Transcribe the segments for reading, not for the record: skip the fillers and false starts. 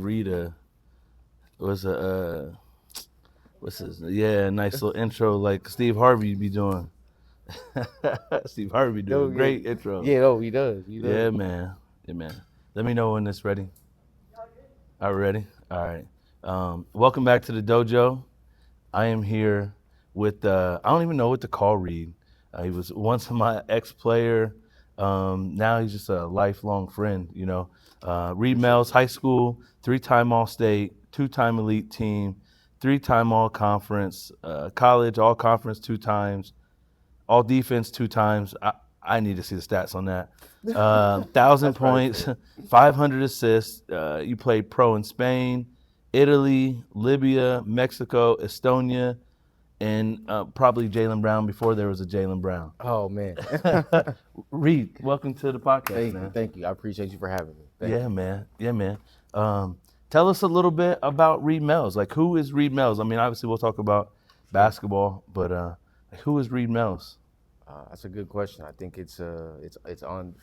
Reed was a what's his nice little intro like Steve Harvey be doing. Steve Harvey do a great intro. Yeah, no, he does. Yeah, man. Let me know when it's ready. All right, ready? All right. Welcome back to the dojo. I am here with I don't even know what to call Reed. He was once my ex-player. Now he's just a lifelong friend. Reed Mells, high school, 3-time All-State, 2-time Elite Team, 3-time All-Conference, college All-Conference 2 times, All Defense 2 times. I need to see the stats on that. 1,000 points, 500 assists. You played pro in Spain, Italy, Libya, Mexico, Estonia, and probably Jaylen Brown before there was a Jaylen Brown. Oh, man. Reed, welcome to the podcast, man. Thank you. I appreciate you for having me. Yeah, man. Tell us a little bit about Reed Mells. Like, who is Reed Mells? I mean, obviously we'll talk about basketball, but who is Reed Mells? That's a good question. I think it's on.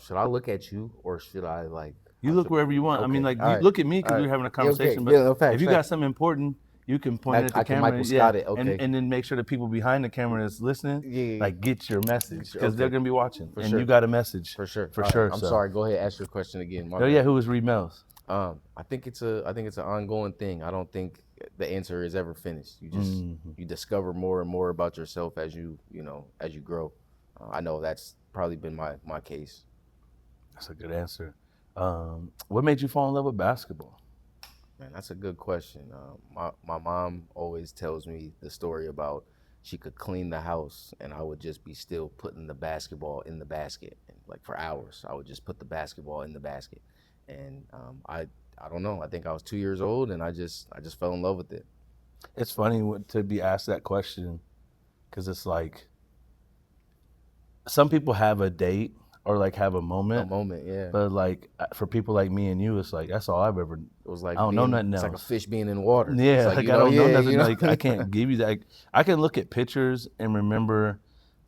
Should I look at you or should I like? You look wherever you want. Okay. I mean, like, All look at me because we're having a conversation. Okay. But Facts, if you got something important, you can point it at the camera. Michael Scott it. Okay. And then make sure the people behind the camera that's listening, like, get your message because they're gonna be watching, and sure. you got a message For sure. I'm sorry. Go ahead. Ask your question again. Who is Reed Mells? I think it's an ongoing thing. I don't think the answer is ever finished. You just you discover more and more about yourself as you grow. I know that's probably been my case. That's a good answer. What made you fall in love with basketball? Man, that's a good question. My mom always tells me the story about she could clean the house and I would just be still putting the basketball in the basket. And like for hours, I would just put the basketball in the basket. And I don't know. I think I was 2 years old and I just fell in love with it. It's funny to be asked that question because it's like some people have a date or like have a moment. Yeah. But like for people like me and you, it's like that's all I've ever. It was like I don't know nothing else. It's like a fish being in water. Yeah, like I don't know nothing. Like I can't give you that. I can look at pictures and remember,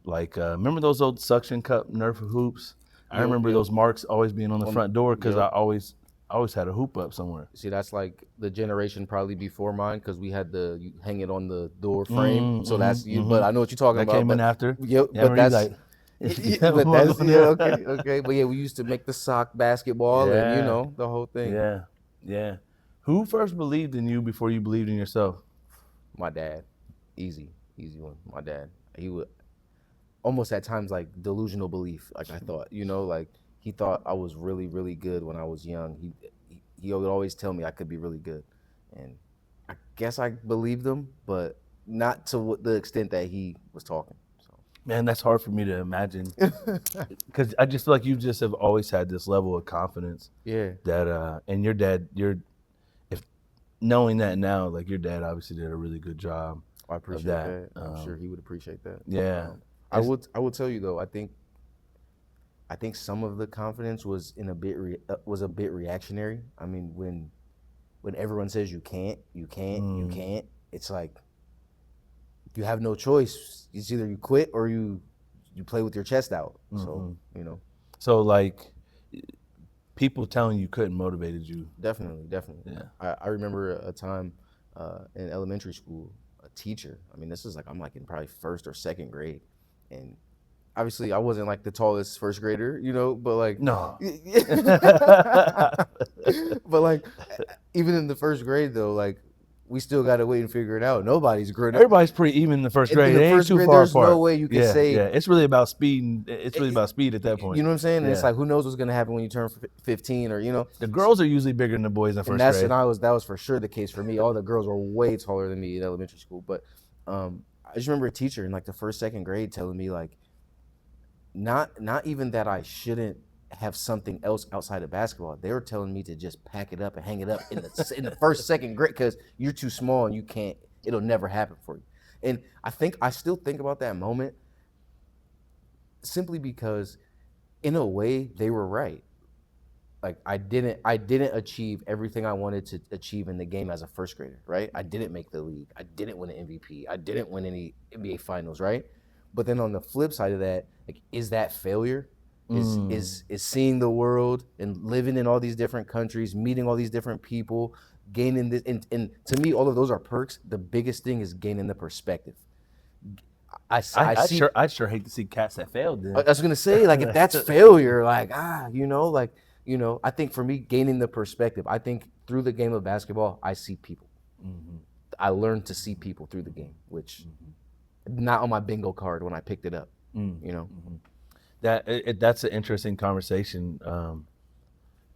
like remember those old suction cup Nerf hoops. I remember those marks always being on the front door because I always had a hoop up somewhere. See, that's like the generation probably before mine because we had you hang it on the door frame. So that's you. But I know what you're talking about. That came in after. Yep, yeah, but that's. Like, okay. But yeah, we used to make the sock basketball and the whole thing. Yeah. Who first believed in you before you believed in yourself? My dad. Easy one. My dad. He would almost at times like delusional belief. Like I thought, like he thought I was really, really good when I was young. He would always tell me I could be really good, and I guess I believed him, but not to the extent that he was talking. Man, that's hard for me to imagine because I just feel like you just have always had this level of confidence. Yeah. That and your dad, if knowing that now, like your dad obviously did a really good job. I appreciate that. I'm sure he would appreciate that. Yeah. I would tell you though. I think some of the confidence was a bit reactionary. I mean, when everyone says you can't, it's like. You have no choice. It's either you quit or you play with your chest out. So, So like people telling you couldn't motivated you. Definitely. Yeah. I remember a time in elementary school, a teacher. I mean, this is like I'm like in probably first or second grade, and obviously I wasn't like the tallest first grader, but like no. But like even in the first grade though, like. We still got to wait and figure it out. Nobody's good. Everybody's pretty even in the first grade. In the first grade, there's no way you can say. Yeah, it's really about speed. It's really about speed at that point. You know what I'm saying? Yeah. And it's like, who knows what's going to happen when you turn 15 or, The girls are usually bigger than the boys in first grade. And that was for sure the case for me. All the girls were way taller than me in elementary school. But I just remember a teacher in like the first, second grade telling me like, not even that I shouldn't have something else outside of basketball. They were telling me to just pack it up and hang it up in the first, second grade because you're too small and you can't. It'll never happen for you. And I still think about that moment simply because, in a way, they were right. Like I didn't achieve everything I wanted to achieve in the game as a first grader, right? I didn't make the league. I didn't win an MVP. I didn't win any NBA finals, right? But then on the flip side of that, like, is that failure? is seeing the world and living in all these different countries, meeting all these different people, gaining this. And to me, all of those are perks. The biggest thing is gaining the perspective. I see. I'd sure hate to see cats that failed I then. was gonna say, like, if that's failure, like, I think for me, gaining the perspective, I think through the game of basketball, I see people. I learned to see people through the game, which not on my bingo card when I picked it up. You know, That's an interesting conversation,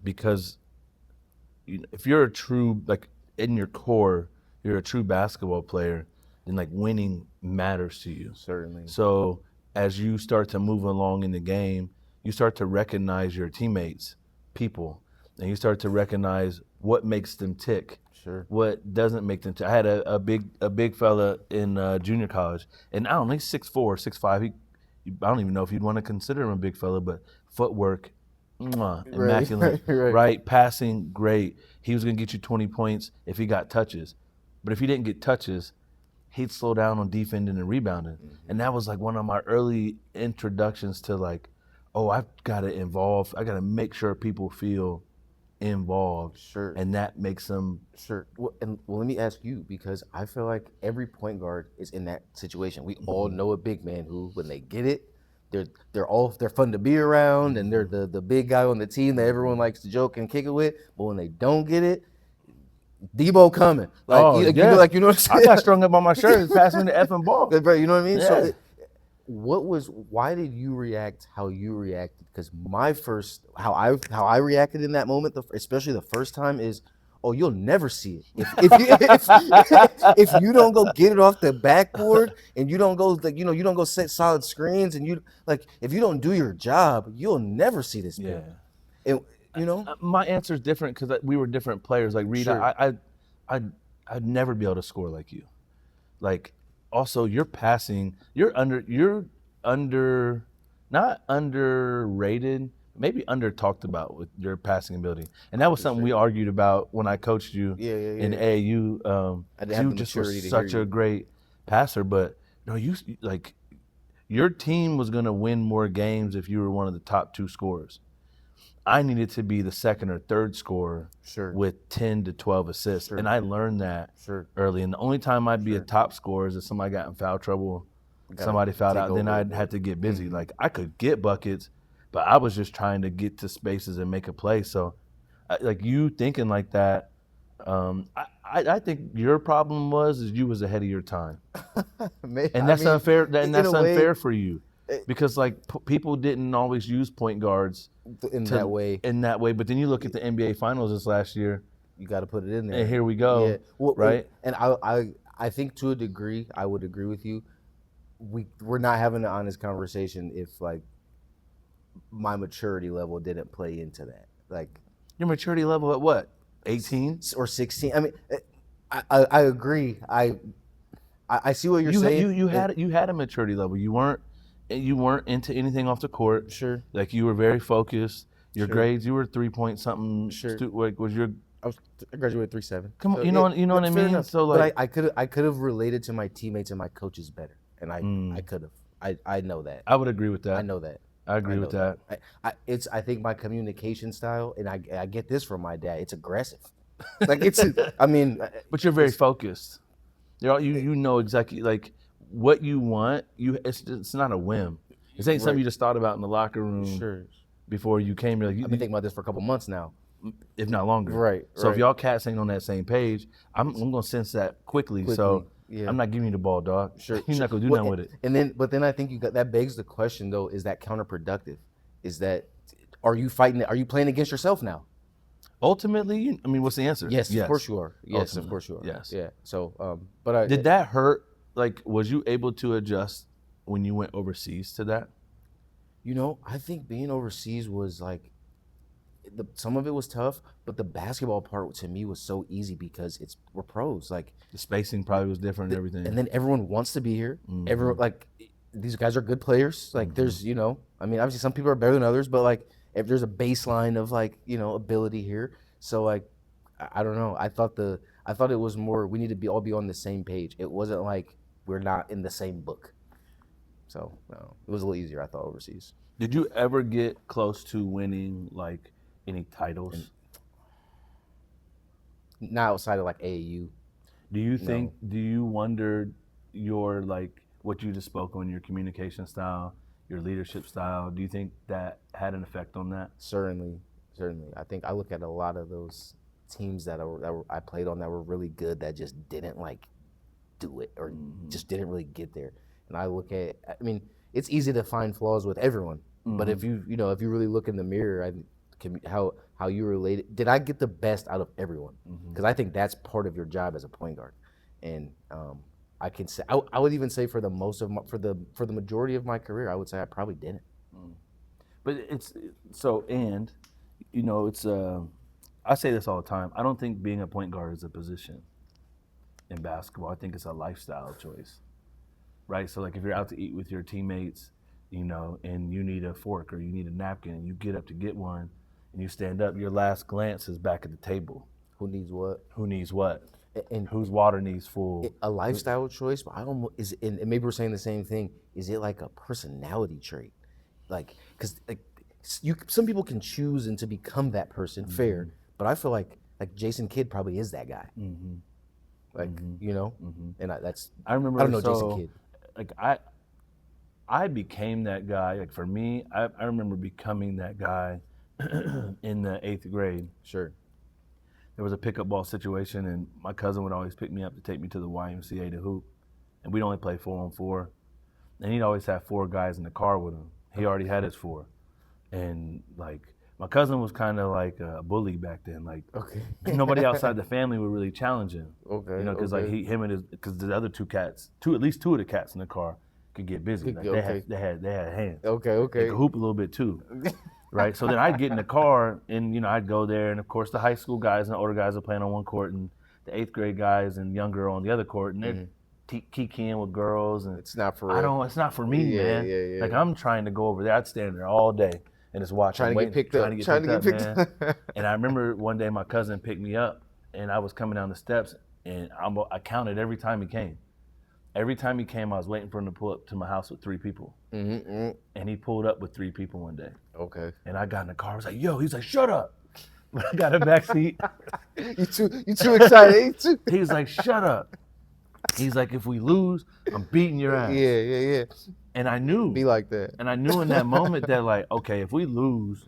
because if you're a true, like, in your core, you're a true basketball player, then like winning matters to you. certainly. So as you start to move along in the game, you start to recognize your teammates, people, and you start to recognize what makes them tick, Sure. what doesn't make them tick. I had a big fella in junior college, and I don't know, he's 6'4", 6'5". I don't even know if you'd want to consider him a big fella, but footwork, immaculate, right? Passing, great. He was going to get you 20 points if he got touches. But if he didn't get touches, he'd slow down on defending and rebounding. And that was like one of my early introductions to like, oh, I've got to involve. I got to make sure people feel involved. Sure. And that makes them. Sure. Well, let me ask you, because I feel like every point guard is in that situation. We all know a big man who, when they get it, they're fun to be around, and they're the big guy on the team that everyone likes to joke and kick it with. But when they don't get it, Debo coming. Like, Oh, you yeah. know, like, you know what I'm I saying? got strung up on my shirt and passed me the effing ball. Bro, you know what I mean? Yeah. So why did you react how you reacted? Because how I reacted in that moment, especially the first time, is, oh, you'll never see it. If you don't go get it off the backboard, and you don't go, like, you don't go set solid screens, and if you don't do your job, you'll never see this build. And my answer is different because we were different players. Like Reed, Sure. I'd never be able to score like you. Like, also, you're passing. You're not underrated, maybe under talked about with your passing ability. And that was something we argued about when I coached you in AAU. I didn't have You the just were maturity to such hear a you. great passer, but no, you like your team was going to win more games if you were one of the top two scorers. I needed to be the second or third scorer Sure. with 10 to 12 assists. Sure. And I learned that Sure. early. And the only time I'd be a top scorer is if somebody got in foul trouble, somebody fouled out, then I'd have to get busy. Like, I could get buckets, but I was just trying to get to spaces and make a play. So, like, you thinking like that, I think your problem is you was ahead of your time. And that's unfair. And that's unfair for you. Because like people didn't always use point guards that way. But then you look at the NBA Finals this last year. You got to put it in there. And here we go. Yeah. Well, right. And I think to a degree I would agree with you. We're not having an honest conversation if like my maturity level didn't play into that. Like, your maturity level at what? 18 or 16? I mean, I agree. I see what you're saying. You had a maturity level. You weren't into anything off the court. Sure. Like, you were very focused. Your grades, you were 3 point something. Sure. Like, I graduated 3.7. Come on, so you know what I mean. Enough. So like, but I could have related to my teammates and my coaches better, and I could have. I know that. I would agree with that. I know that. I agree with that. I think my communication style, and I get this from my dad. It's aggressive. Like, it's. I mean. But you're very focused. You know exactly like what you want. It's not a whim. This ain't something you just thought about in the locker room. Sure. Before you came here, I've been thinking about this for a couple months now, if not longer. Right. So if y'all cats ain't on that same page, I'm gonna sense that quickly. So yeah. I'm not giving you the ball, dog. Sure. You're not gonna do nothing with it. But then I think that begs the question though: is that counterproductive? Are you fighting? Are you playing against yourself now? Ultimately, I mean, what's the answer? Yes, of course you are. Yes, Ultimately, of course you are. Yes. Yeah. So, but did that hurt? Like, was you able to adjust when you went overseas to that? I think being overseas was like, some of it was tough, but the basketball part to me was so easy because we're pros. Like, the spacing probably was different and everything. And then everyone wants to be here. Mm-hmm. Everyone, like, these guys are good players. Like, there's, I mean, obviously some people are better than others, but like, if there's a baseline of like, ability here. So like, I don't know. I thought it was more, we need to all be on the same page. It wasn't like we're not in the same book. So no, it was a little easier, I thought, overseas. Did you ever get close to winning like any titles? And not outside of like AAU. Do you No. think? Do you wonder your like what you just spoke on, your communication style, your leadership style? Do you think that had an effect on that? Certainly. I think I look at a lot of those teams I played on that were really good that just didn't like do it or just didn't really get there. And I look at, I mean, it's easy to find flaws with everyone, but if you if you really look in the mirror, how you related, did I get the best out of everyone? Because I think that's part of your job as a point guard, and I can say I would even say for the majority of my career, I would say I probably didn't. But it's so, and it's I say this all the time. I don't think being a point guard is a position in basketball. I think it's a lifestyle choice, right? So like if you're out to eat with your teammates, and you need a fork or you need a napkin, and you get up to get one, and you stand up, your last glance is back at the table. Who needs what? Who needs what? And whose water needs full? A lifestyle choice, but I almost and maybe we're saying the same thing. Is it like a personality trait? Like, because some people can choose and to become that person, fair. But I feel like Jason Kidd probably is that guy. Like and I remember. I don't know Jason Kidd. Like I became that guy. Like for me, I remember becoming that guy in the 8th grade. Sure. There was a pickup ball situation, and my cousin would always pick me up to take me to the YMCA to hoop, and we'd only play 4-on-4, and he'd always have 4 guys in the car with him. He already had his 4, and like my cousin was kind of like a bully back then. Like nobody outside the family would really challenge him. Okay. Because like because the other 2 cats, at least 2 of the cats in the car could get busy. Like they had hands. Okay. They could hoop a little bit too. Right, so then I'd get in the car and I'd go there, and of course the high school guys and the older guys are playing on one court, and the 8th grade guys and younger on the other court, and they're kikiing with girls, and it's not for real. It's not for me, man. Yeah. Like I'm trying to go over there. I'd stand there all day and just watch. Trying to get picked up, man. And I remember one day my cousin picked me up, and I was coming down the steps, and I counted every time he came. Every time he came, I was waiting for him to pull up to my house with 3 people. And he pulled up with 3 people one day. Okay. And I got in the car. I was like, yo, he's like, shut up. I got a back seat. You too excited. He was like, shut up. He's like, if we lose, I'm beating your ass. Yeah. And I knew. Be like that. And I knew in that moment that like, okay, if we lose,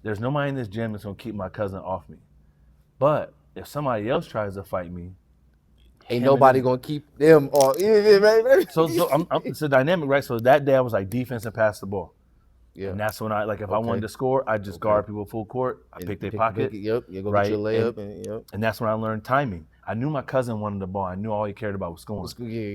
there's nobody in this gym that's going to keep my cousin off me. But if somebody else tries to fight me, ain't nobody gonna keep them on. So it's a dynamic, right? So that day I was like defense and pass the ball. Yeah. And that's when if I wanted to score, I just guard people full court. I pick their pocket. Yep. You go right? Get your layup. And that's when I learned timing. I knew my cousin wanted the ball. I knew all he cared about was scoring.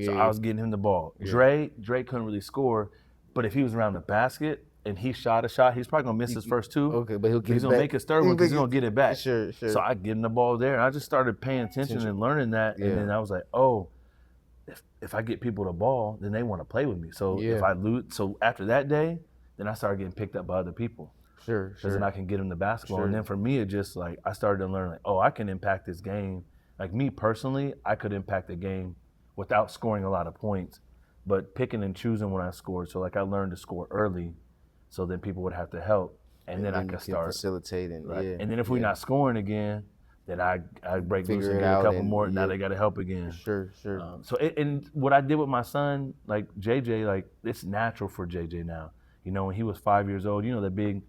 So I was getting him the ball. Yeah. Dre couldn't really score, but if he was around the basket and he shot a shot, he's probably gonna miss his first 2. Okay, but he's gonna make his third one because he's gonna get it back. Sure. So I give him the ball there, and I just started paying attention and learning that. And then I was like, oh, if I get people the ball, then they want to play with me. So if I lose, so after that day, then I started getting picked up by other people. Sure. Because then I can get them the basketball. And then for me, it just like, I started to learn like, oh, I can impact this game. Like me personally, I could impact the game without scoring a lot of points, but picking and choosing when I scored. So like I learned to score early, so then people would have to help. And then I could start facilitating. Right? Yeah. And then if we're not scoring again, then I break loose and get a couple more, and now they got to help again. Sure. And what I did with my son, like JJ, like it's natural for JJ now. When he was 5 years old, the big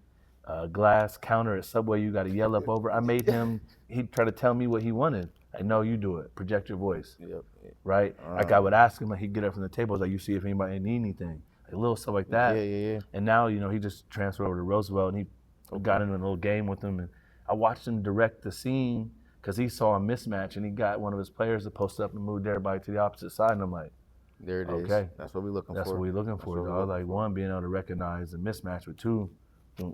glass counter at Subway you got to yell up over. I made him, he'd try to tell me what he wanted. I know you do it. Project your voice. Yep. Right? Like I would ask him, like he'd get up from the table, I was like, you see if anybody need anything. Like little stuff like that. Yeah. And now, he just transferred over to Roosevelt, and he got into a little game with him. And I watched him direct the scene because he saw a mismatch, and he got one of his players to post up and moved everybody to the opposite side. And I'm like, there it is. Okay. That's what we're looking for. That's what we're looking for. Dog. Like 1, being able to recognize the mismatch, with 2,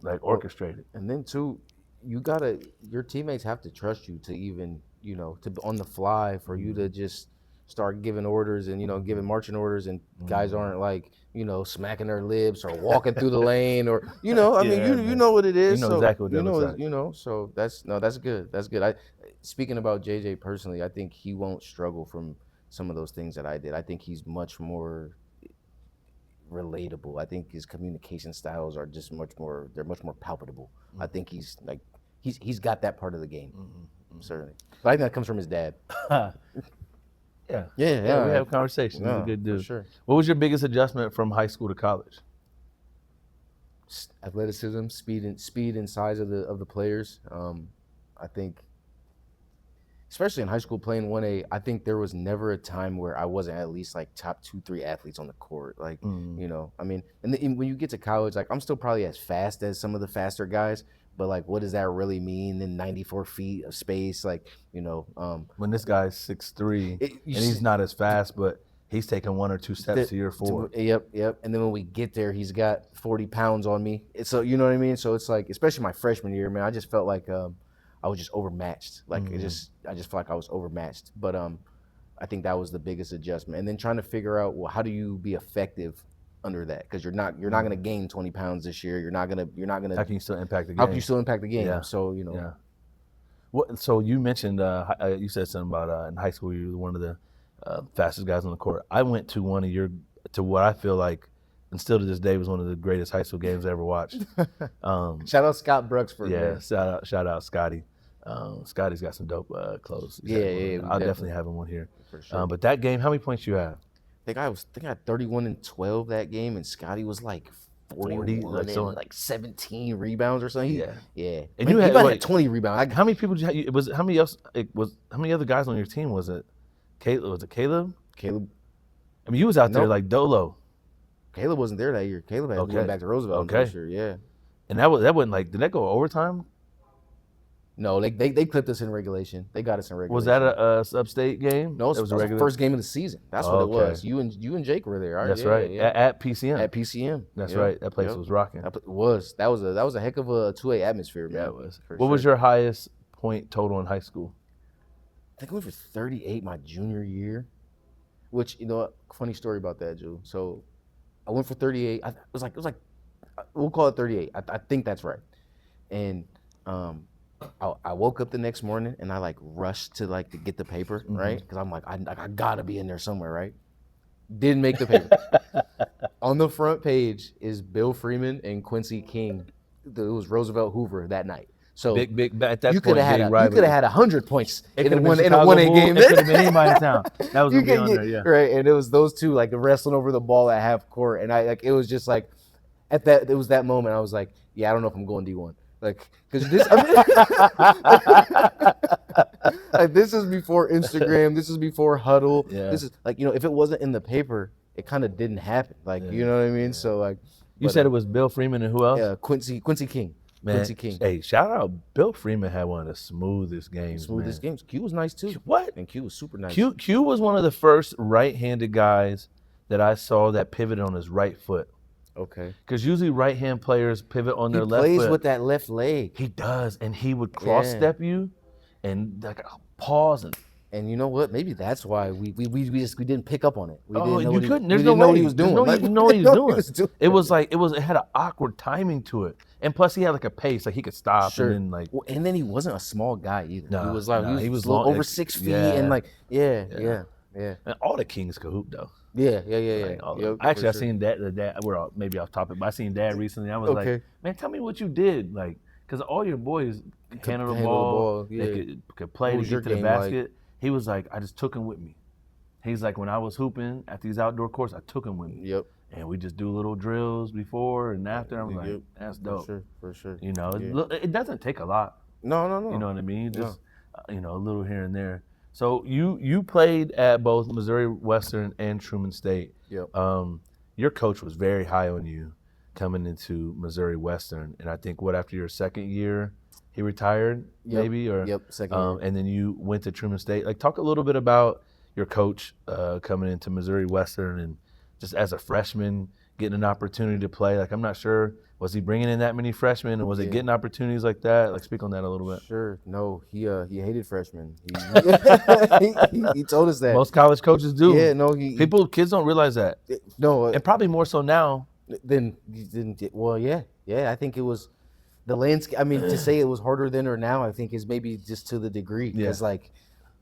like orchestrate it. And then 2, your teammates have to trust you to even, to on the fly for you to just start giving orders and, giving marching orders, and guys aren't like, smacking their lips or walking through the lane or, you know what it is. You know exactly what that looks like. So that's good. That's good. Speaking about JJ personally, I think he won't struggle from some of those things that I did. I think he's much more relatable. I think his communication styles are just much more. They're much more palpable. I think he's got that part of the game, certainly. But I think that comes from his dad. Yeah. Yeah, We have conversations. He's a good for dude. sure. What was your biggest adjustment from high school to college? Athleticism, speed and size of the players. I think, especially in high school playing 1A, I think there was never a time where I wasn't at least like top 2-3 athletes on the court. Like, you know, I mean, and when you get to college, like I'm still probably as fast as some of the faster guys, but like, what does that really mean in 94 feet of space? Like, you know, When this guy's 6'3", and he's not as fast, but he's taking 1 or 2 steps to your 4. Yep. And then when we get there, he's got 40 pounds on me. So you know what I mean. So it's like, especially my freshman year, man, I just felt like I was just overmatched. Like I just felt like I was overmatched. But I think that was the biggest adjustment. And then trying to figure out, well, how do you be effective under that? Because you're not going to gain 20 pounds this year. You're not gonna. How can you still impact the game? How can you still impact the game? Yeah. So you know. Yeah. What? So you mentioned you said something about in high school you were one of the fastest guys on the court. I went to what I feel like, and still to this day, was one of the greatest high school games I ever watched. Shout out Scott Brooks for yeah. Shout out Scotty. Scotty's got some dope clothes. I'll definitely have him one here. For sure. But that game, how many points you have? I think I had 31 and 12 that game, and Scotty was like 41 and like 17 rebounds or something. Yeah. And you had 20 rebounds. How many people did you have? How many other guys on your team was it? Caleb? Caleb. I mean, you was out there like Dolo. Caleb wasn't there that year. Caleb had went back to Roosevelt. Okay. For sure. Yeah. And that wasn't like, did that go overtime? No, they clipped us in regulation. They got us in regulation. Was that a sub-state game? No, it was the first game of the season. That's what it was. You and Jake were there. Right? That's right. Yeah. At PCM. At PCM. That's right. That place was rocking. It was. That was a heck of a 2A atmosphere, man. Yeah, it was. What was your highest point total in high school? I think I went for 38 my junior year. Which, you know, funny story about that, Drew. So I went for 38. It was like we'll call it 38. I think that's right. And I woke up the next morning and I like rushed to get the paper, right? Because I'm like, I gotta be in there somewhere, right? Didn't make the paper. On the front page is Bill Freeman and Quincy King. It was Roosevelt Hoover that night. So big at that you point, could have had 100 points in a 1A game. It could have been anybody in town. That was gonna be on there, yeah. Right, and it was those two like wrestling over the ball at half court, and it was just like it was that moment I was like, yeah, I don't know if I'm going D1. Like, because this, like, this is before Instagram. This is before Huddle. Yeah. This is like, you know, if it wasn't in the paper, it kind of didn't happen. Like, you know what I mean? So like, you said it was Bill Freeman and who else? Yeah, Quincy King. Man, Quincy King. Hey, shout out. Bill Freeman had one of the smoothest games. Games. Q was nice too. What? And Q was super nice. Q was one of the first right-handed guys that I saw that pivoted on his right foot. Okay. Because usually right-hand players pivot on their left foot. He plays with that left leg. He does, and he would cross-step you, and like pause and you know what? Maybe that's why we didn't pick up on it. We didn't know you couldn't. There's we no didn't way know what he was doing. You didn't know what he was doing. It had an awkward timing to it, and plus he had like a pace, like he could stop and then like. Well, and then he wasn't a small guy either. No, he was long, over 6 feet and like yeah. And all the Kings could hoop though. Yeah. Actually, I seen Dad. We're maybe off topic, but I seen Dad recently. I was like, man, tell me what you did, like, because all your boys handle the ball. They could play to get to the basket. Like? He was like, I just took him with me. He's like, when I was hooping at these outdoor courts, I took him with me. Yep. And we just do little drills before and after. I'm like, that's dope. For sure. You know, it doesn't take a lot. No. You know what I mean? Just you know, a little here and there. So you played at both Missouri Western and Truman State. Yep. Your coach was very high on you coming into Missouri Western, and I think after your second year, he retired, maybe, or second year. And then you went to Truman State. Like, talk a little bit about your coach coming into Missouri Western and just as a freshman getting an opportunity to play. Like, I'm not sure, was he bringing in that many freshmen, and was it getting opportunities like that? Like, speak on that a little bit. Sure. No, he hated freshmen. He told us that. Most college coaches do. Yeah, no, kids don't realize that. No, and probably more so now. Yeah. I think it was the landscape. I mean, to say it was harder then or now, I think is maybe just to the degree. Because like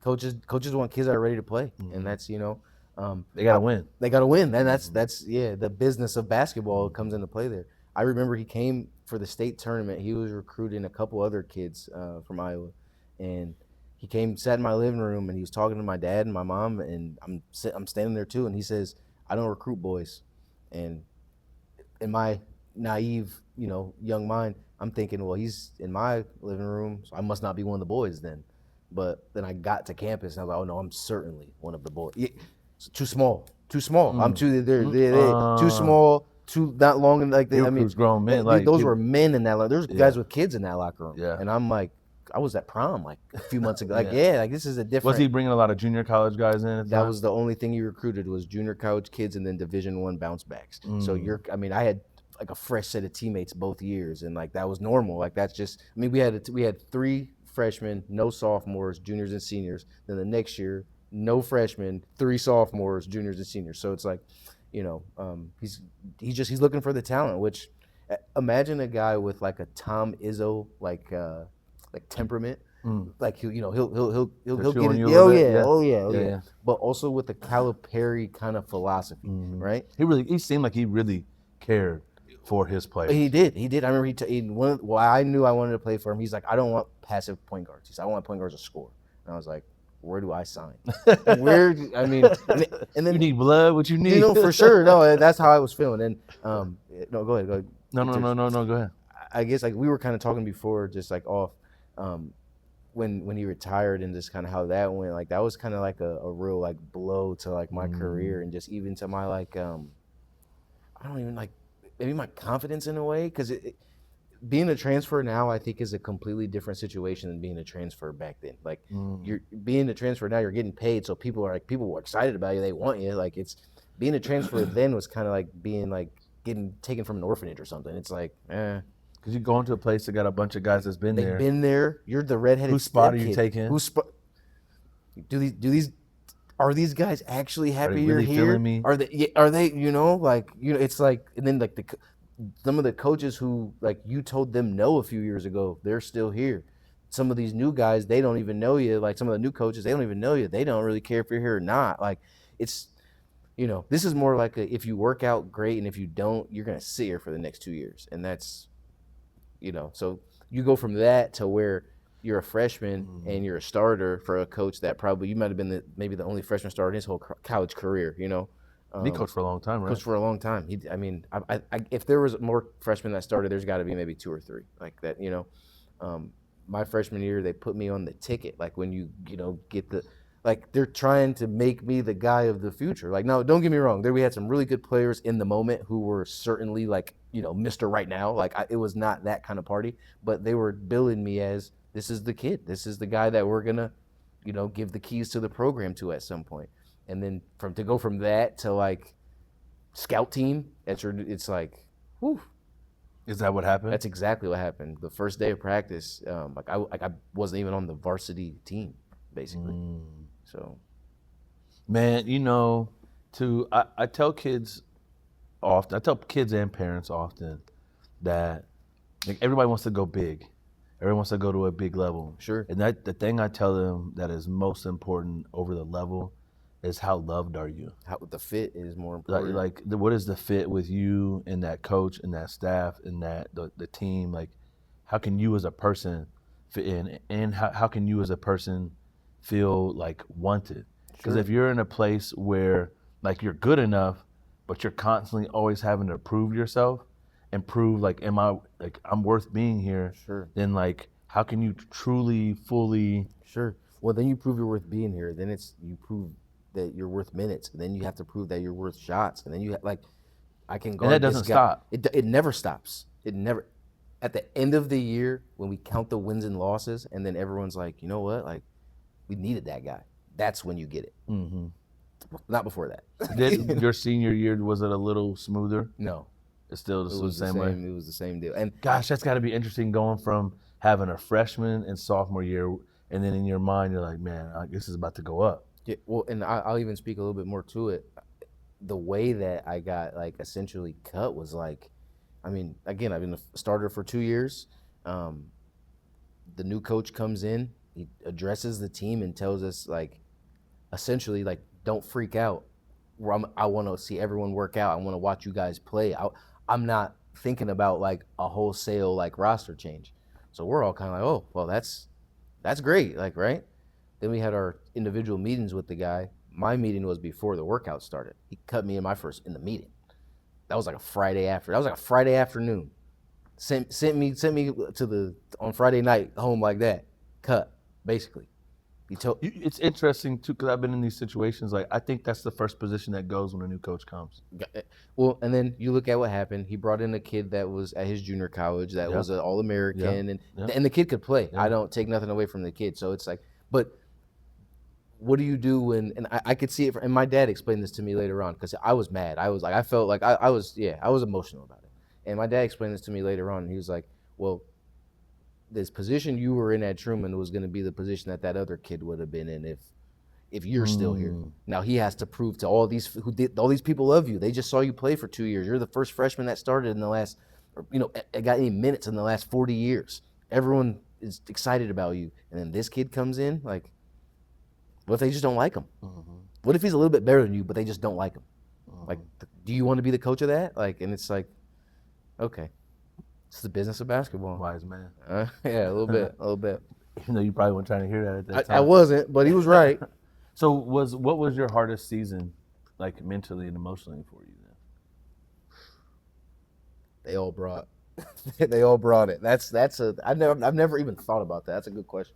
coaches want kids that are ready to play, and that's, you know. They got to win. They got to win. And that's the business of basketball comes into play there. I remember he came for the state tournament. He was recruiting a couple other kids from Iowa, and he came, sat in my living room, and he was talking to my dad and my mom, and I'm standing there too, and he says, "I don't recruit boys," and in my naive, young mind, I'm thinking, well, he's in my living room, so I must not be one of the boys then. But then I got to campus and I was like, oh no, I'm certainly one of the boys. It's too small. I'm too small, too not long, and like grown men. Those were men in that. There's guys with kids in that locker room. Yeah. And I'm like, I was at prom like a few months ago. Like, this is a different. Was he bringing a lot of junior college guys in? That was the only thing he recruited was junior college kids and then Division I bounce backs. So I had like a fresh set of teammates both years, and like that was normal. Like that's just. I mean, we had 3 freshmen, no sophomores, juniors and seniors. Then the next year, no freshmen, 3 sophomores, juniors and seniors. So it's like, he's looking for the talent. Which, imagine a guy with like a Tom Izzo like temperament. Like he'll get it. Oh yeah. But also with the Calipari kind of philosophy, right? He seemed like he really cared for his players. He did. I remember I knew I wanted to play for him. He's like, I don't want passive point guards. He said, I want point guards to score. And I was like, where do I sign? And then you need blood. What you need? For sure. No, that's how I was feeling. And no, go ahead. No. Go ahead. I guess like we were kind of talking before, just like off. When he retired and just kind of how that went, like that was kind of like a real like blow to like my career and just even to my like I don't even like maybe my confidence in a way, because being a transfer now I think is a completely different situation than being a transfer back then. Like you're being a transfer now, you're getting paid, so people were excited about you, they want you. Like it's being a transfer then was kind of like being like getting taken from an orphanage or something. It's like because you go into a place that got a bunch of guys that's been there. They've been there. You're the redheaded. Whose spot are you taking? Are these guys actually happy you're really here? Feeling me? Are they? It's like, and then like some of the coaches who like you told them no a few years ago, they're still here. Some of these new guys, they don't even know you. Like some of the new coaches, they don't even know you. They don't really care if you're here or not. Like it's, this is more like if you work out, great, and if you don't, you're gonna sit here for the next 2 years, and that's. So you go from that to where you're a freshman and you're a starter for a coach that probably you might have been maybe the only freshman starter in his whole college career. He coached for a long time, right? Coached for a long time. If there was more freshmen that started, there's got to be maybe 2 or 3 like that. My freshman year, they put me on the ticket. Like when you get the. Like they're trying to make me the guy of the future. Like, no, don't get me wrong. We had some really good players in the moment who were certainly like, Mr. Right Now. Like it was not that kind of party, but they were billing me as this is the kid. This is the guy that we're gonna, give the keys to the program to at some point. And then to go from that to like scout team, it's like, whew. Is that what happened? That's exactly what happened. The first day of practice, I wasn't even on the varsity team, basically. So, man, I tell kids often, I tell kids and parents often that like everybody wants to go big. Everyone wants to go to a big level. Sure. And the thing I tell them that is most important over the level is how loved are you? How the fit is more important. What is the fit with you and that coach and that staff and that the team? Like, how can you as a person fit in? And how can you as a person feel like wanted? Because if you're in a place where like you're good enough, but you're constantly always having to prove yourself and prove like, I'm worth being here. Sure. Then like, how can you truly, fully? Sure. Well, then you prove you're worth being here. Then you prove that you're worth minutes. And then you have to prove that you're worth shots. And then you I can guard. And that doesn't stop. It never stops. It never. At the end of the year, when we count the wins and losses, and then everyone's like, you know what, like. We needed that guy. That's when you get it. Mm-hmm. Not before that. Did your senior year, was it a little smoother? No. It's still the same way? It was the same deal. And gosh, that's got to be interesting going from having a freshman and sophomore year, and then in your mind, you're like, man, this is about to go up. Yeah, well, and I'll even speak a little bit more to it. The way that I got like essentially cut was like, again, I've been a starter for 2 years. The new coach comes in. He addresses the team and tells us, like, essentially, like, don't freak out. where I want to see everyone work out. I want to watch you guys play. I'm not thinking about like a wholesale like roster change. So we're all kind of like, oh, well, that's great, like, right? Then we had our individual meetings with the guy. My meeting was before the workout started. He cut me in the meeting. That was like a Friday after. That was like a Friday afternoon. Sent me to the on Friday night home like that. Cut basically. He told It's interesting too, because I've been in these situations. Like, I think that's the first position that goes when a new coach comes. well, and then you look at what happened. He brought in a kid that was at his junior college that Yeah. was an All-American, Yeah. and the kid could play. Yeah. I don't take nothing away from the kid. So it's like, but what do you do when? And I could see it. And my dad explained this to me later on because I was mad. I was like, I felt like I was emotional about it. And my dad explained this to me later on. And he was like, well, this position you were in at Truman was going to be the position that other kid would have been in if you're still here. Now he has to prove to all these people love you. They just saw you play for 2 years. You're the first freshman that started in the last, got any minutes in the last 40 years. Everyone is excited about you, and then this kid comes in. Like, what if they just don't like him? What if he's a little bit better than you, but they just don't like him? Like, do you want to be the coach of that? Like, and it's like, okay. It's the business of basketball. Wise man. Yeah, a little bit. Even though you probably weren't trying to hear that at that time. I wasn't, but he was right. So what was your hardest season, like mentally and emotionally for you then? They all brought it. I've never even thought about that. That's a good question.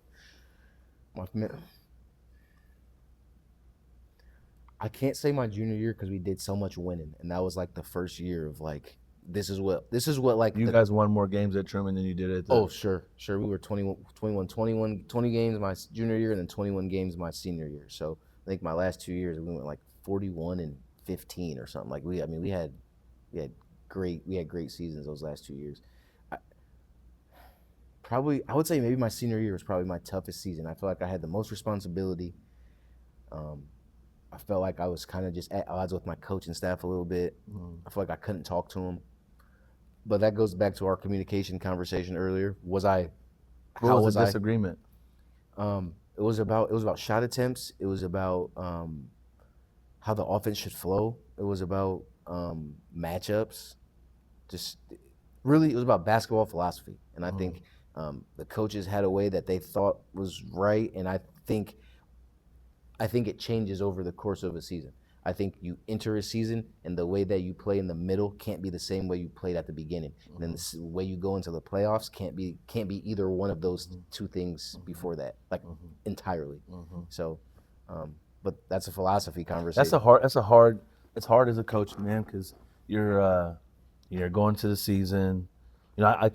I can't say my junior year because we did so much winning, and that was like the first year of like this is what like you guys won more games at Truman than you did at oh sure we were 20 games my junior year and then 21 games my senior year. So I think my last 2 years we went like 41 and 15 or something. Like we had great seasons those last 2 years. I would say maybe my senior year was probably my toughest season. I feel like I had the most responsibility. I felt like I was kind of just at odds with my coaching staff a little bit. I feel like I couldn't talk to them. But that goes back to our communication conversation earlier. What was the disagreement? It was about shot attempts. It was about how the offense should flow. It was about matchups. Just really, it was about basketball philosophy. And I think the coaches had a way that they thought was right, and I think it changes over the course of a season. I think you enter a season, and the way that you play in the middle can't be the same way you played at the beginning. And then the way you go into the playoffs can't be either one of those two things before that, like entirely. So, but that's a philosophy conversation. It's hard as a coach, man, because you're going to the season.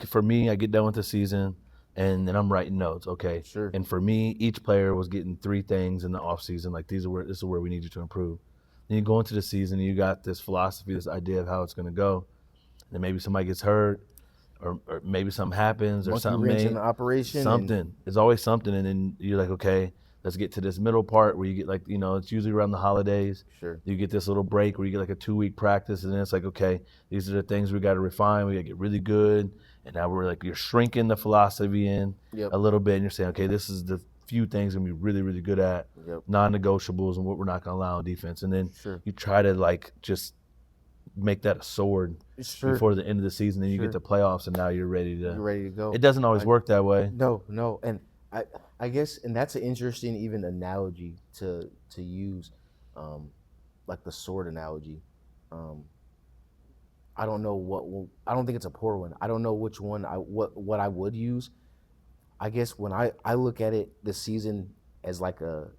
For me, I get done with the season, and then I'm writing notes, okay? Sure. And for me, each player was getting 3 things in the off season, like this is where we need you to improve. Then you go into the season, and you got this philosophy, this idea of how it's going to go. And then maybe somebody gets hurt, or maybe something happens, or something. In the operation. It's always something, and then you're like, okay, let's get to this middle part where you get like, it's usually around the holidays. Sure. You get this little break where you get like a 2-week practice, and then it's like, okay, these are the things we got to refine. We got to get really good. And now we're like, you're shrinking the philosophy in a little bit, and you're saying, okay, this is the few things we're gonna be really, really good at, non-negotiables, and what we're not gonna allow on defense. And then you try to like just make that a sword before the end of the season. Then you get to playoffs, and now you're ready to go. It doesn't always work that way. No, and I guess, and that's an interesting even analogy to use, like the sword analogy. I don't know I don't think it's a poor one. I don't know which one what I would use. I guess when I look at it, the season as like the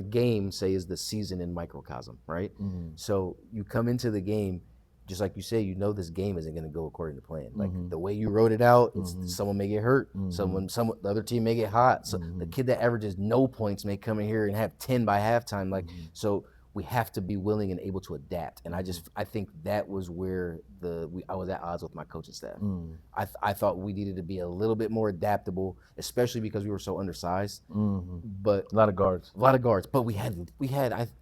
game is the season in microcosm, right? So you come into the game, just like you say, this game isn't going to go according to plan. Like the way you wrote it out, someone may get hurt, the other team may get hot. So the kid that averages no points may come in here and have 10 by halftime. Like so. We have to be willing and able to adapt, and I think that was where I was at odds with my coaching staff. I thought we needed to be a little bit more adaptable, especially because we were so undersized. But a lot of guards. But we had.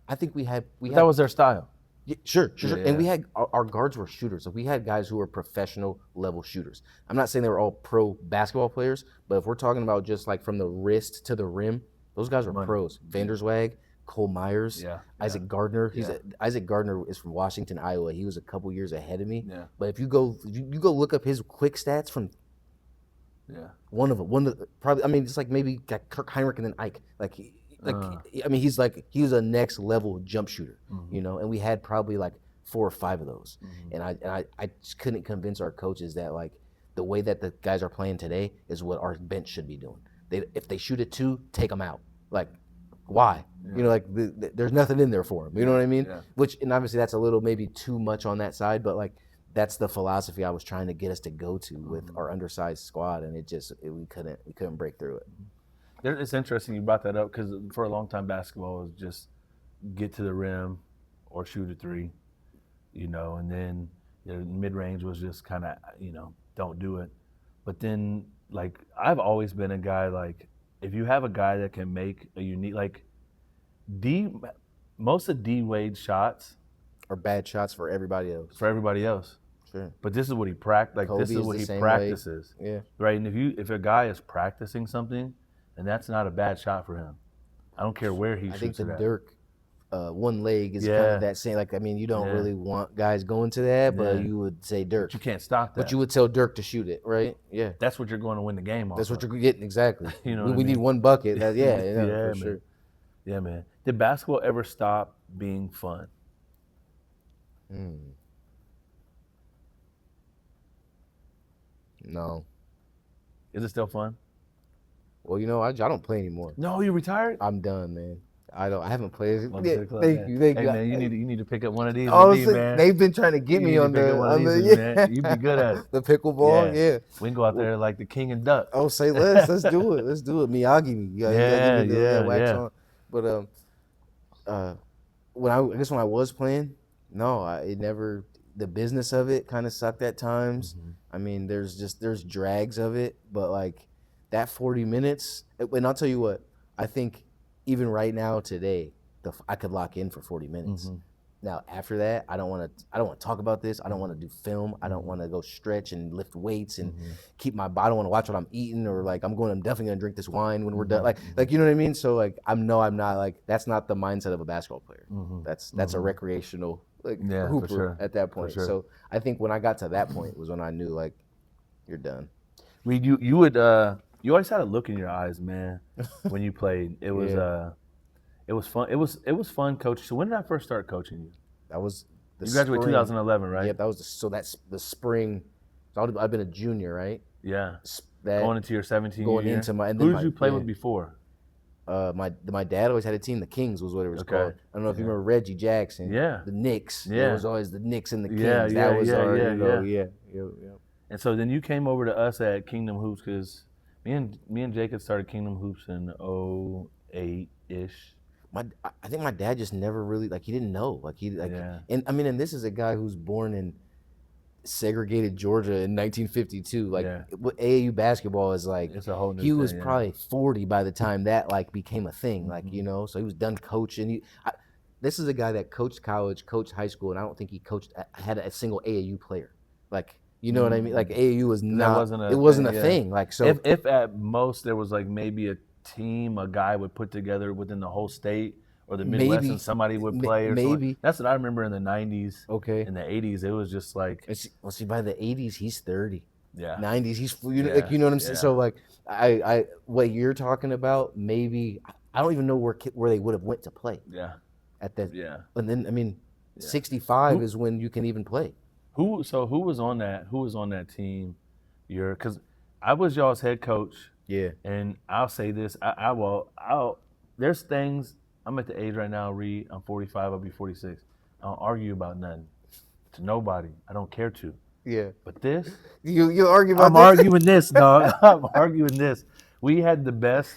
I think we had. That was their style. Yeah, sure. And we had our guards were shooters. So we had guys who were professional level shooters. I'm not saying they were all pro basketball players, but if we're talking about just like from the wrist to the rim, those guys were pros. Vanderswag, Cole Myers, Yeah. Isaac Gardner. Yeah. Isaac Gardner is from Washington, Iowa. He was a couple years ahead of me. Yeah. But if you go look up his quick stats from one of them, probably. I mean, it's like maybe got Kirk Heinrich and then Ike. I mean, he was a next level jump shooter, you know. And we had probably like 4 or 5 of those. And I just couldn't convince our coaches that like the way that the guys are playing today is what our bench should be doing. If they shoot at 2, take them out. Like, why? You know, like there's nothing in there for them. You know what I mean? Which, and obviously that's a little maybe too much on that side, but like that's the philosophy I was trying to get us to go to with our undersized squad, and we couldn't break through it. It's interesting you brought that up because for a long time basketball was just get to the rim or shoot a 3, you know, and then mid range was just kind of, you know, don't do it. But then like I've always been a guy like if you have a guy that can make a unique like most of D Wade's shots are bad shots for everybody else. Sure. But this is what he this is what he practices. Way. Yeah. Right. And if a guy is practicing something, and that's not a bad shot for him. I don't care where he shoots it at. I think the Dirk one leg is kind of that same. Like, I mean, you don't really want guys going to that, but you would say Dirk. But you can't stop that. But you would tell Dirk to shoot it, right? Yeah. That's what you're going to win the game on. That's what you're getting, exactly. You know we need one bucket. For man. sure. Yeah, man. Did basketball ever stop being fun? No. Is it still fun? Well, you know, I don't play anymore. No, you retired? I'm done, man. I haven't played. Thank you. Hey, man, you need to pick up one of these. Man. They've been trying to get me on man. You be good at it. The pickleball, We can go out there like the king and duck. Oh, say less. Let's do it. Let's do it. Miyagi me. Wax on. But when I was playing, no, it never. The business of it kind of sucked at times. I mean, there's drags of it, but like that 40 minutes. And I'll tell you what, I think. Even right now, today, I could lock in for 40 minutes. Now, after that, I don't want to talk about this. I don't want to do film. I don't want to go stretch and lift weights and keep my body. I don't want to watch what I'm eating or like I'm definitely gonna drink this wine when we're done. Like you know what I mean. So like I'm not like that's not the mindset of a basketball player. That's a recreational hooper at that point. So I think when I got to that point was when I knew like you're done. Reed, you always had a look in your eyes, man, when you played. It was it was fun. It was fun coaching. So when did I first start coaching you? That was you graduated 2011, right? Yeah, that's the spring. So I've been a junior, right? Yeah. Going into your 17 going year. Into my. Who did you play with before? My dad always had a team. The Kings was what it was called. I don't know if you remember Reggie Jackson. Yeah. The Knicks. Yeah. There was always the Knicks and the Kings. Yeah. That was Yeah. And so then you came over to us at Kingdom Hoops because me and Jacob started Kingdom Hoops in 08-ish. I think my dad just never really he didn't know and I mean, and this is a guy who's born in segregated Georgia in 1952. What AAU basketball is like. It's a whole new he was thing, probably 40 by the time that became a thing. You know, so he was done coaching. This is a guy that coached college, coached high school, and I don't think he had a single AAU player. You know what I mean? AAU was not. It wasn't a thing. So if at most there was maybe a team a guy would put together within the whole state or the Midwest and somebody would play or something. That's what I remember in the 90s. Okay. In the 80s, it was just see, by the 80s he's 30. Yeah. 90s he's you know what I'm saying. So I what you're talking about, maybe I don't even know where they would have went to play. Yeah. At that. Yeah. And then 65 is when you can even play. Who was on that team? Because I was y'all's head coach. Yeah. And I'll say this, there's things, I'm at the age right now, Reed, I'm 45, I'll be 46. I don't argue about nothing to nobody. I don't care to. Yeah. But this, you argue about I'm arguing this, dog. I'm arguing this. We had the best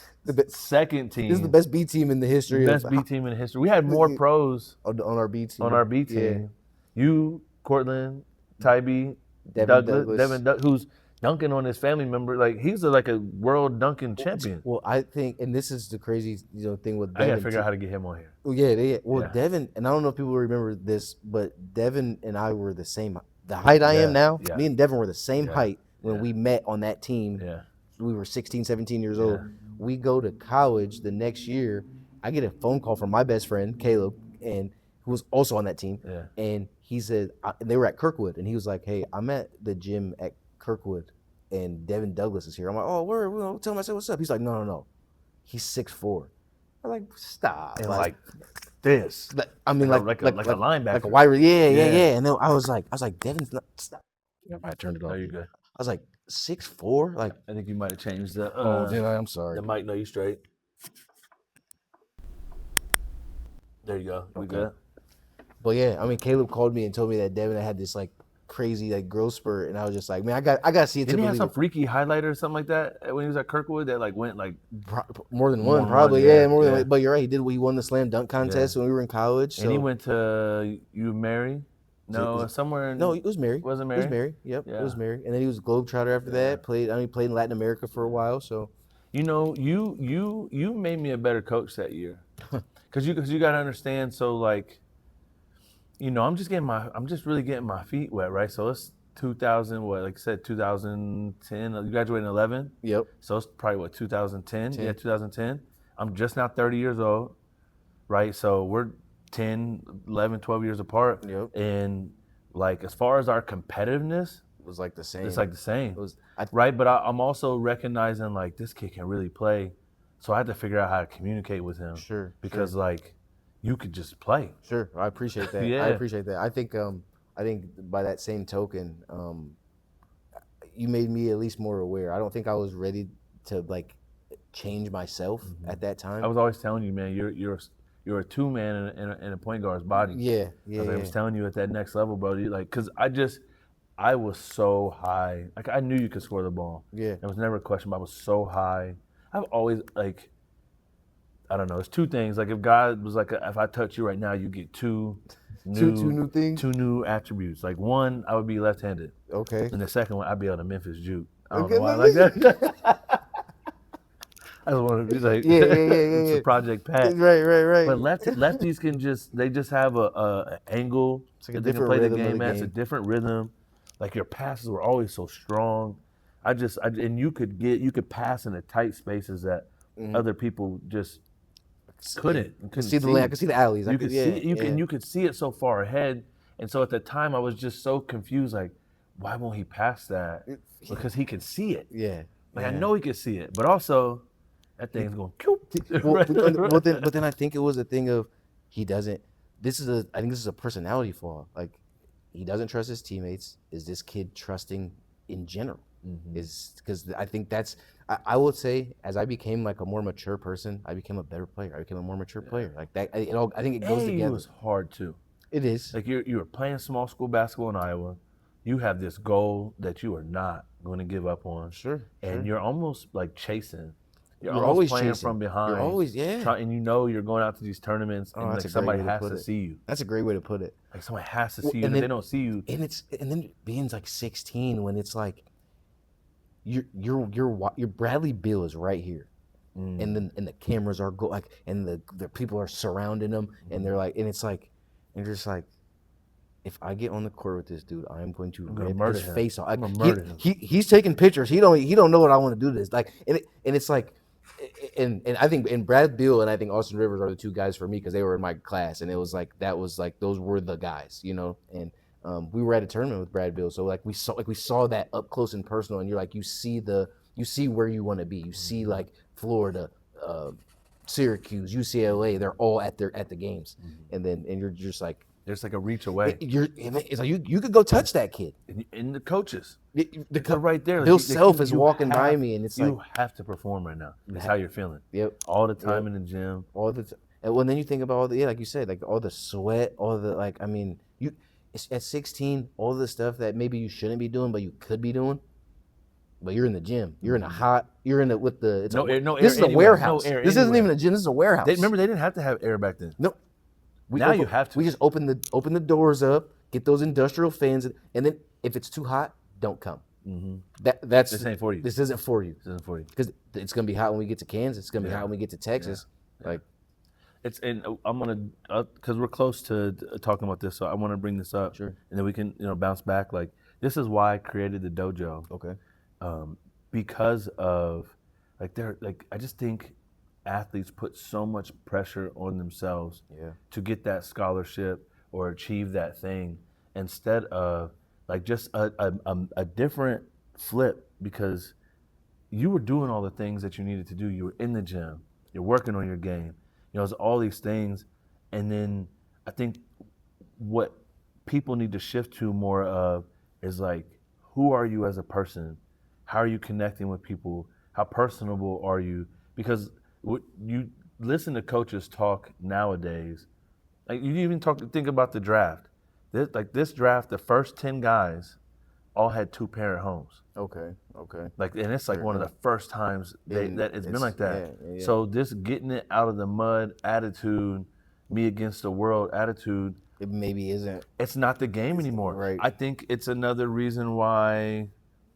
second team. This is the best B team in the history. The best B team in history. We had more pros on our B team. On our B team. Yeah. You, Cortland, Tybee, Devin Douglas, who's dunking on his family member. He's a world dunking champion. Well, I think, and this is the crazy thing with Devin. I gotta figure out how to get him on here. Well, yeah. Devin, and I don't know if people remember this, but Devin and I were the same. The height I am now, me and Devin were the same height when we met on that team. Yeah. We were 16, 17 years old. We go to college the next year, I get a phone call from my best friend Caleb, and who was also on that team. Yeah. And he said they were at Kirkwood, and he was like, "Hey, I'm at the gym at Kirkwood, and Devin Douglas is here." I'm like, "Oh, where? Tell him I said what's up." He's like, "No. He's 6'4". I'm like, "Stop!" And like this. I mean, like a linebacker. like a wide. Yeah. And then I was like, Devin's not. Stop. I turned it off. No, you're good. I was like 6'4". Like, I think you might have changed the. I'm sorry. The mic. No, you straight. There you go. We good. But yeah, I mean, Caleb called me and told me that Devin had this like crazy like growth spurt, and I was just like, man, I got to see it. Didn't to he have believe some it. freaky highlight or something like that when he was at Kirkwood that like went like More than More one, than probably. one, yeah, More than yeah. one. But you're right. He won the slam dunk contest when we were in college. So. And he went to Mary? No, somewhere in No, it was Mary. Was it It Mary? was Mary. Yep, Yeah. it was Mary. And then he was a Globetrotter after that. Played in Latin America for a while. So. You know, you made me a better coach that year, because you got to understand. So like, you know, I'm just really getting my feet wet, right? So it's 2000, what, like I said, 2010. You graduated in 11. Yep. So it's probably what, 2010? 10. Yeah, 2010. I'm just now 30 years old, right? So we're 10, 11, 12 years apart. Yep. And like, as far as our competitiveness, It was like the same. it's like the same. It was right, but I'm also recognizing like this kid can really play, so I had to figure out how to communicate with him. Sure. Because like, you could just play. Sure, I appreciate that. Yeah. I appreciate that. I think by that same token, you made me at least more aware. I don't think I was ready to like change myself at that time. I was always telling you, man, you're a two man in a point guard's body. Yeah. I was telling you at that next level, bro. Like, cause I was so high. Like, I knew you could score the ball. Yeah. There was never a question, but I was so high. I've always, like, I don't know. It's two things. Like, if God was like, if I touch you right now, you get two new things. two new attributes. Like, one, I would be left-handed. Okay. And the second one, I'd be able to Memphis juke. I don't Okay, know why I like that. I just want to be like, it's a Project Pat. Right. But lefties can they just have a angle. It's like a they can different play the rhythm of game the at. It's a game. different rhythm. Like, your passes were always so strong. And you could pass in the tight spaces that other people just couldn't. I could see the lane. I could see the alleys. You could see it so far ahead. And so at the time, I was just so confused. Like, why won't he pass that? Because he can see it. Yeah. Like, I know he can see it, but also that thing's going. But then I think it was a thing of he doesn't. I think this is a personality flaw. Like, he doesn't trust his teammates. Is this kid trusting in general? Is because I think that's. I would say as I became like a more mature person, I became a better player. I became a more mature player. Like that. I think it goes together. It was hard too. It is. Like, you were playing small school basketball in Iowa. You have this goal that you are not going to give up on. Sure. And you're almost like chasing. You're always playing chasing from behind. You're always and you know you're going out to these tournaments, and like somebody has to see you. That's a great way to put it. Like, somebody has to see you, and if they don't see you. And then being like 16 when it's like your Bradley Beal is right here. And then the cameras are and the people are surrounding them, and they're like, and it's like, and you're just like, if I get on the court with this dude, I'm going to rip his face off. I'm gonna murder him. He's taking pictures. He don't know what I want to do to this. Like, and it's like, and I think Brad Beal and I think Austin Rivers are the two guys for me because they were in my class, and it was like those were the guys, you know. And we were at a tournament with Brad Beal, so we saw that up close and personal, and you're like, you see where you want to be. You see like Florida, Syracuse, UCLA. They're all at the games, and you're just like. There's like a reach away. It's like you could go touch that kid. And the coaches, they're right there. Bill Self is walking by me, and it's like you have to perform right now. That's how you're feeling. Yep. All the time in the gym. All the time. And then you think about all the like you said, like all the sweat, all the like. I mean, at 16, all the stuff that maybe you shouldn't be doing, but you could be doing. But you're in the gym. You're in You're in it with the. It's no air. This is a warehouse. No air this isn't even a gym. This is a warehouse. Remember, they didn't have to have air back then. No. You have to. We just open the doors up, get those industrial fans, and then if it's too hot, don't come. That's this ain't for you. This isn't for you. This isn't for you because it's gonna be hot when we get to Kansas. It's gonna be hot when we get to Texas. Like, and I'm gonna because we're close to talking about this, so I want to bring this up. Sure. And then we can bounce back. Like, this is why I created the dojo. Okay. Because of I just think athletes put so much pressure on themselves Yeah. to get that scholarship or achieve that thing instead of like just a different flip, because you were doing all the things that you needed to do. You were in the gym, you're working on your game, it's all these things. And then I think what people need to shift to more of is like, who are you as a person? How are you connecting with people? How personable are you? Because you listen to coaches talk nowadays, like you even think about the draft. This draft, the first 10 guys all had two-parent homes. Okay. Okay. Like, and it's like one of the first times that it's been like that. Yeah. So this getting it out of the mud attitude, me against the world attitude, It maybe isn't it's not the game anymore. right. I think it's another reason why.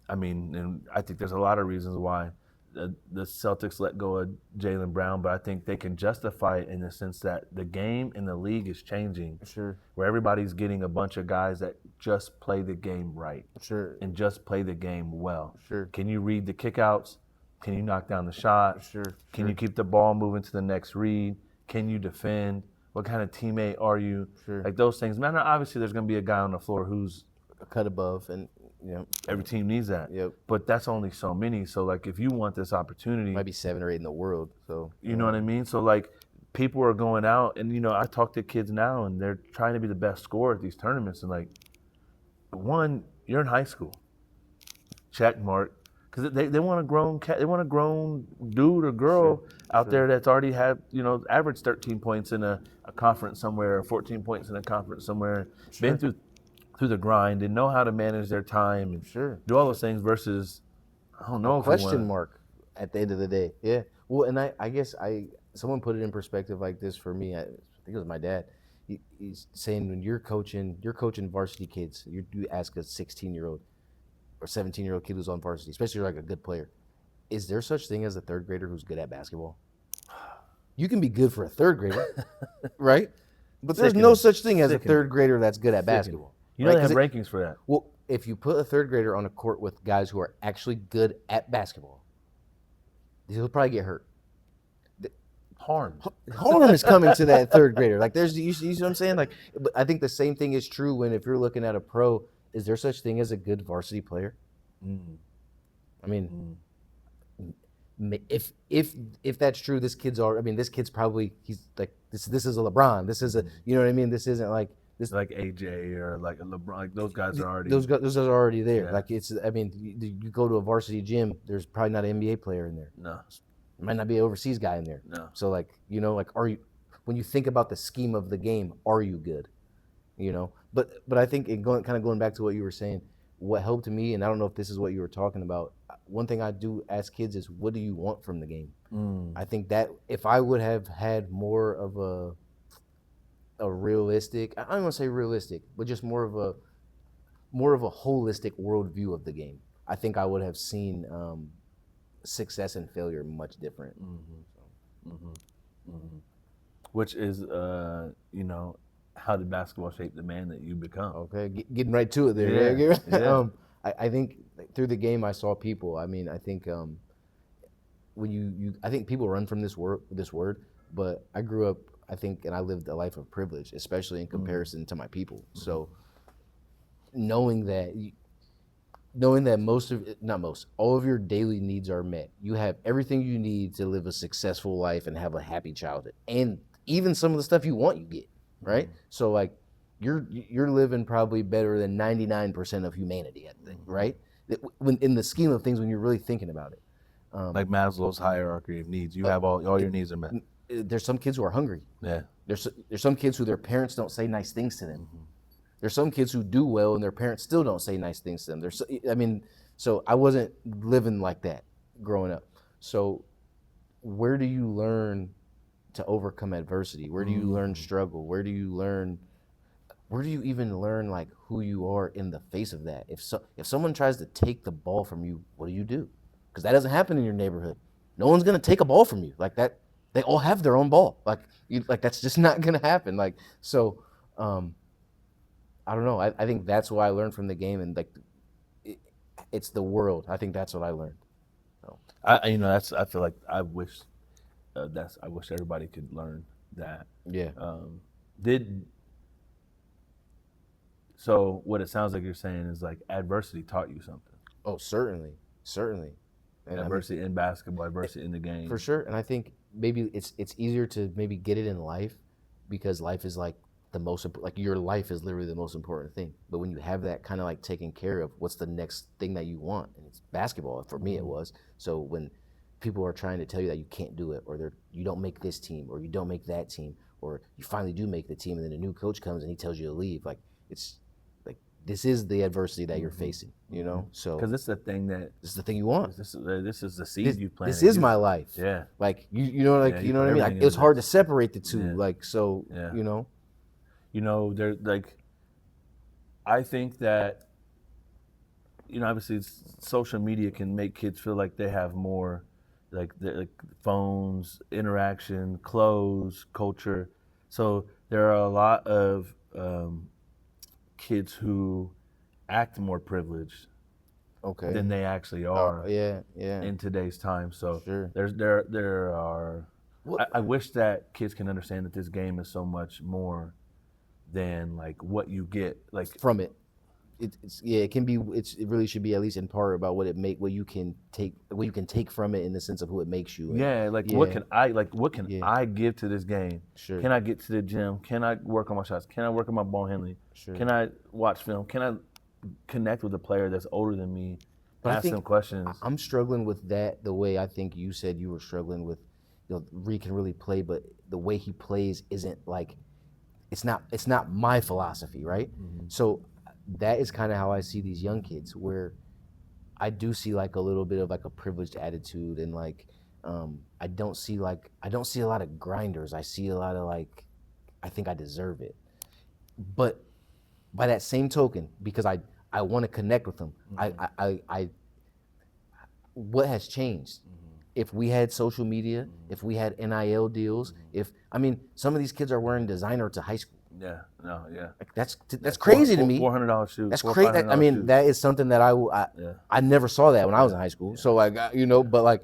I mean, and I think there's a lot of reasons why the Celtics let go of Jaylen Brown, but I think they can justify it in the sense that the game in the league is changing, Sure. where everybody's getting a bunch of guys that just play the game right Sure. and just play the game well. Sure. Can you read the kickouts? Can you knock down the shot? Sure. Can you keep the ball moving to the next read? Can you defend? What kind of teammate are you? Sure. Like those things. Man, obviously there's going to be a guy on the floor who's A cut above, and every team needs that. Yep. But that's only so many. So like if you want this opportunity, might be 7 or 8 in the world. So you know what I mean? So like people are going out and I talk to kids now and they're trying to be the best scorer at these tournaments, and like, one, you're in high school. Check mark. Because they want a grown dude or girl out there that's already had averaged 13 points in a conference somewhere, or 14 points in a conference somewhere, been through the grind and know how to manage their time and do all those things versus, I don't know, question mark at the end of the day. Yeah. Well, and I guess someone put it in perspective like this for me. I think it was my dad. He's saying when you're coaching varsity kids, you ask a 16-year-old or 17-year-old kid who's on varsity, especially like a good player, is there such thing as a third grader who's good at basketball? You can be good for a third grader, right? But there's no such thing as a third grader that's good at basketball. They have rankings for that. Well, if you put a third grader on a court with guys who are actually good at basketball, he'll probably get hurt. Harm is coming to that third grader. Like you see what I'm saying? Like, but I think the same thing is true if you're looking at a pro. Is there such thing as a good varsity player? I mean, if that's true, this kid's probably, he's like this is a LeBron. This is a, you know what I mean? This isn't like this like AJ or like a LeBron. Like those guys are already those are already there. Yeah. Like you go to a varsity gym, there's probably not an NBA player in there. No. There might not be an overseas guy in there. No. So like are you, when you think about the scheme of the game, are you good? But I think going back to what you were saying, what helped me, and I don't know if this is what you were talking about, one thing I do ask kids is, what do you want from the game? I think that if I would have had more of a realistic, I don't want to say realistic, but just more of a holistic worldview of the game, I think I would have seen success and failure much different. Which is how did basketball shape the man that you become? Okay, getting right to it there. Yeah. I think through the game I saw people. I mean, I think when I think people run from this word, but I grew up, I think, and I lived a life of privilege, especially in comparison to my people. So knowing that all of your daily needs are met. You have everything you need to live a successful life and have a happy childhood, and even some of the stuff you want, you get. Right? So like you're living probably better than 99% of humanity, I think, right? When in the scheme of things, when you're really thinking about it. Like Maslow's hierarchy of needs. You have all your needs are met. There's some kids who are hungry. Yeah. There's some kids who their parents don't say nice things to them. There's some kids who do well and their parents still don't say nice things to them. So I wasn't living like that growing up. So where do you learn to overcome adversity? Where do you learn struggle? Where do you even learn like who you are in the face of that? If someone tries to take the ball from you, what do? Because that doesn't happen in your neighborhood. No one's gonna take a ball from you like that. They all have their own ball. Like that's just not gonna happen. Like so, I don't know. I think that's what I learned from the game, and like it's the world. I think that's what I learned. So. I feel like I wish I wish everybody could learn that. Yeah. So what it sounds like you're saying is like adversity taught you something. Oh, certainly. And Adversity in basketball, adversity in the game. for sure. And I think maybe it's easier to maybe get it in life because life is like like your life is literally the most important thing. But when you have that kind of like taken care of, what's the next thing that you want? And it's basketball. For me, it was. So when people are trying to tell you that you can't do it, or you don't make this team, or you don't make that team, or you finally do make the team, and then a new coach comes and he tells you to leave, like it's like this is the adversity that you're facing, you know. So because this is the thing that this is the thing you want. this is the seed you planted. This is my life. Yeah. Like you know, like Yeah, you you know put what I mean. everything Like, it's into hard to this. separate the two. Yeah. Like so, Yeah. you know. You know, there's like, I think that, you know, obviously social media can make kids feel like they have more, like phones, interaction, clothes, culture. So there are a lot of kids who act more privileged Okay. than they actually are Yeah. in today's time. So Sure. there are. What- I wish that kids can understand that this game is so much more than like what you get like From it. It can be. It really should be at least in part about what you can take from it in the sense of who it makes you. Yeah, like what can I give to this game? Sure. Can I get to the gym? Can I work on my shots? Can I work on my ball handling? Sure. Can I watch film? Can I connect with a player that's older than me? But ask them questions. I'm struggling with that the way I think you said you were struggling with. You know, Reed can really play, but the way he plays isn't like it's not my philosophy, right? So that is kind of how I see these young kids, where I do see like a little bit of like a privileged attitude, and like I don't see a lot of grinders. I see a lot of like I think I deserve it, but by that same token, because I want to connect with them, I what has changed? If we had social media, if we had NIL deals, some of these kids are wearing designer to high school. Yeah, no, yeah. Like that's crazy to me. $400 shoes. That's crazy. I mean, that is something that I never saw that when I was in high school. So like, but like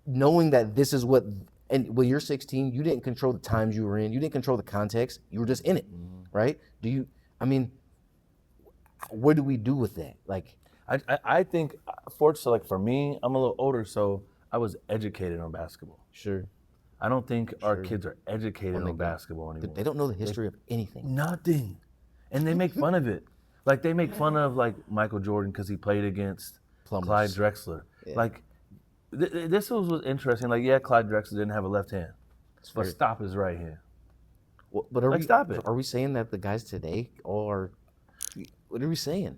knowing that this is what, and when you're 16, you didn't control the times you were in. You didn't control the context. You were just in it, right? What do we do with that? Like, I think, fortunately, like for me, I'm a little older, so I was educated on basketball. sure. I don't think our kids are educated on basketball anymore. They don't know the history of anything. Nothing. And they make fun of it. Like they make fun of like Michael Jordan because he played against Plumbers. Clyde Drexler. Yeah. Like this was interesting. Like, yeah, Clyde Drexler didn't have a left hand, but stop his right hand. Well, but stop it. Are we saying that the guys today all are? What are we saying?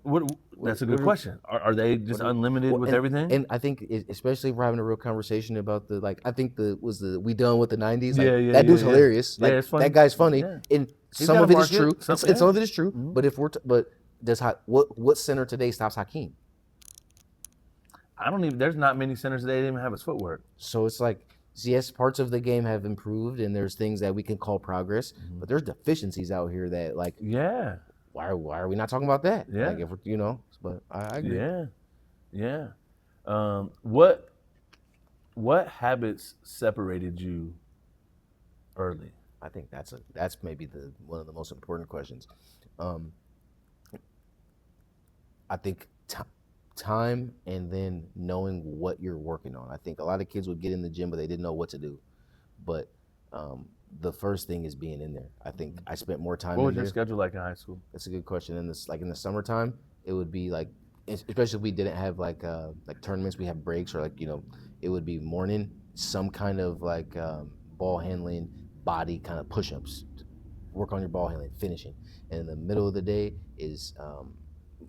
That's a good question. Are they just unlimited with everything? And I think, especially if we're having a real conversation about I think we done with the 90s. Like, that dude's hilarious. Like, it's funny. That guy's funny. Yeah. And some of it is true. And some of it is true. Mm-hmm. But if what center today stops Hakeem? There's not many centers today that even have his footwork. So it's like, yes, parts of the game have improved, and there's things that we can call progress, but there's deficiencies out here that like, yeah. Why are we not talking about that? Yeah. Like, if we're, but I agree. Yeah. What habits separated you early? I think that's maybe one of the most important questions. I think time, and then knowing what you're working on. I think a lot of kids would get in the gym, but they didn't know what to do. But the first thing is being in there. I think I spent more time. What was your schedule like in high school? That's a good question. In the summertime, it would be like, especially if we didn't have like tournaments, we have breaks, or like, it would be morning, some kind of like ball handling, body kind of push-ups, work on your ball handling, finishing. And in the middle of the day is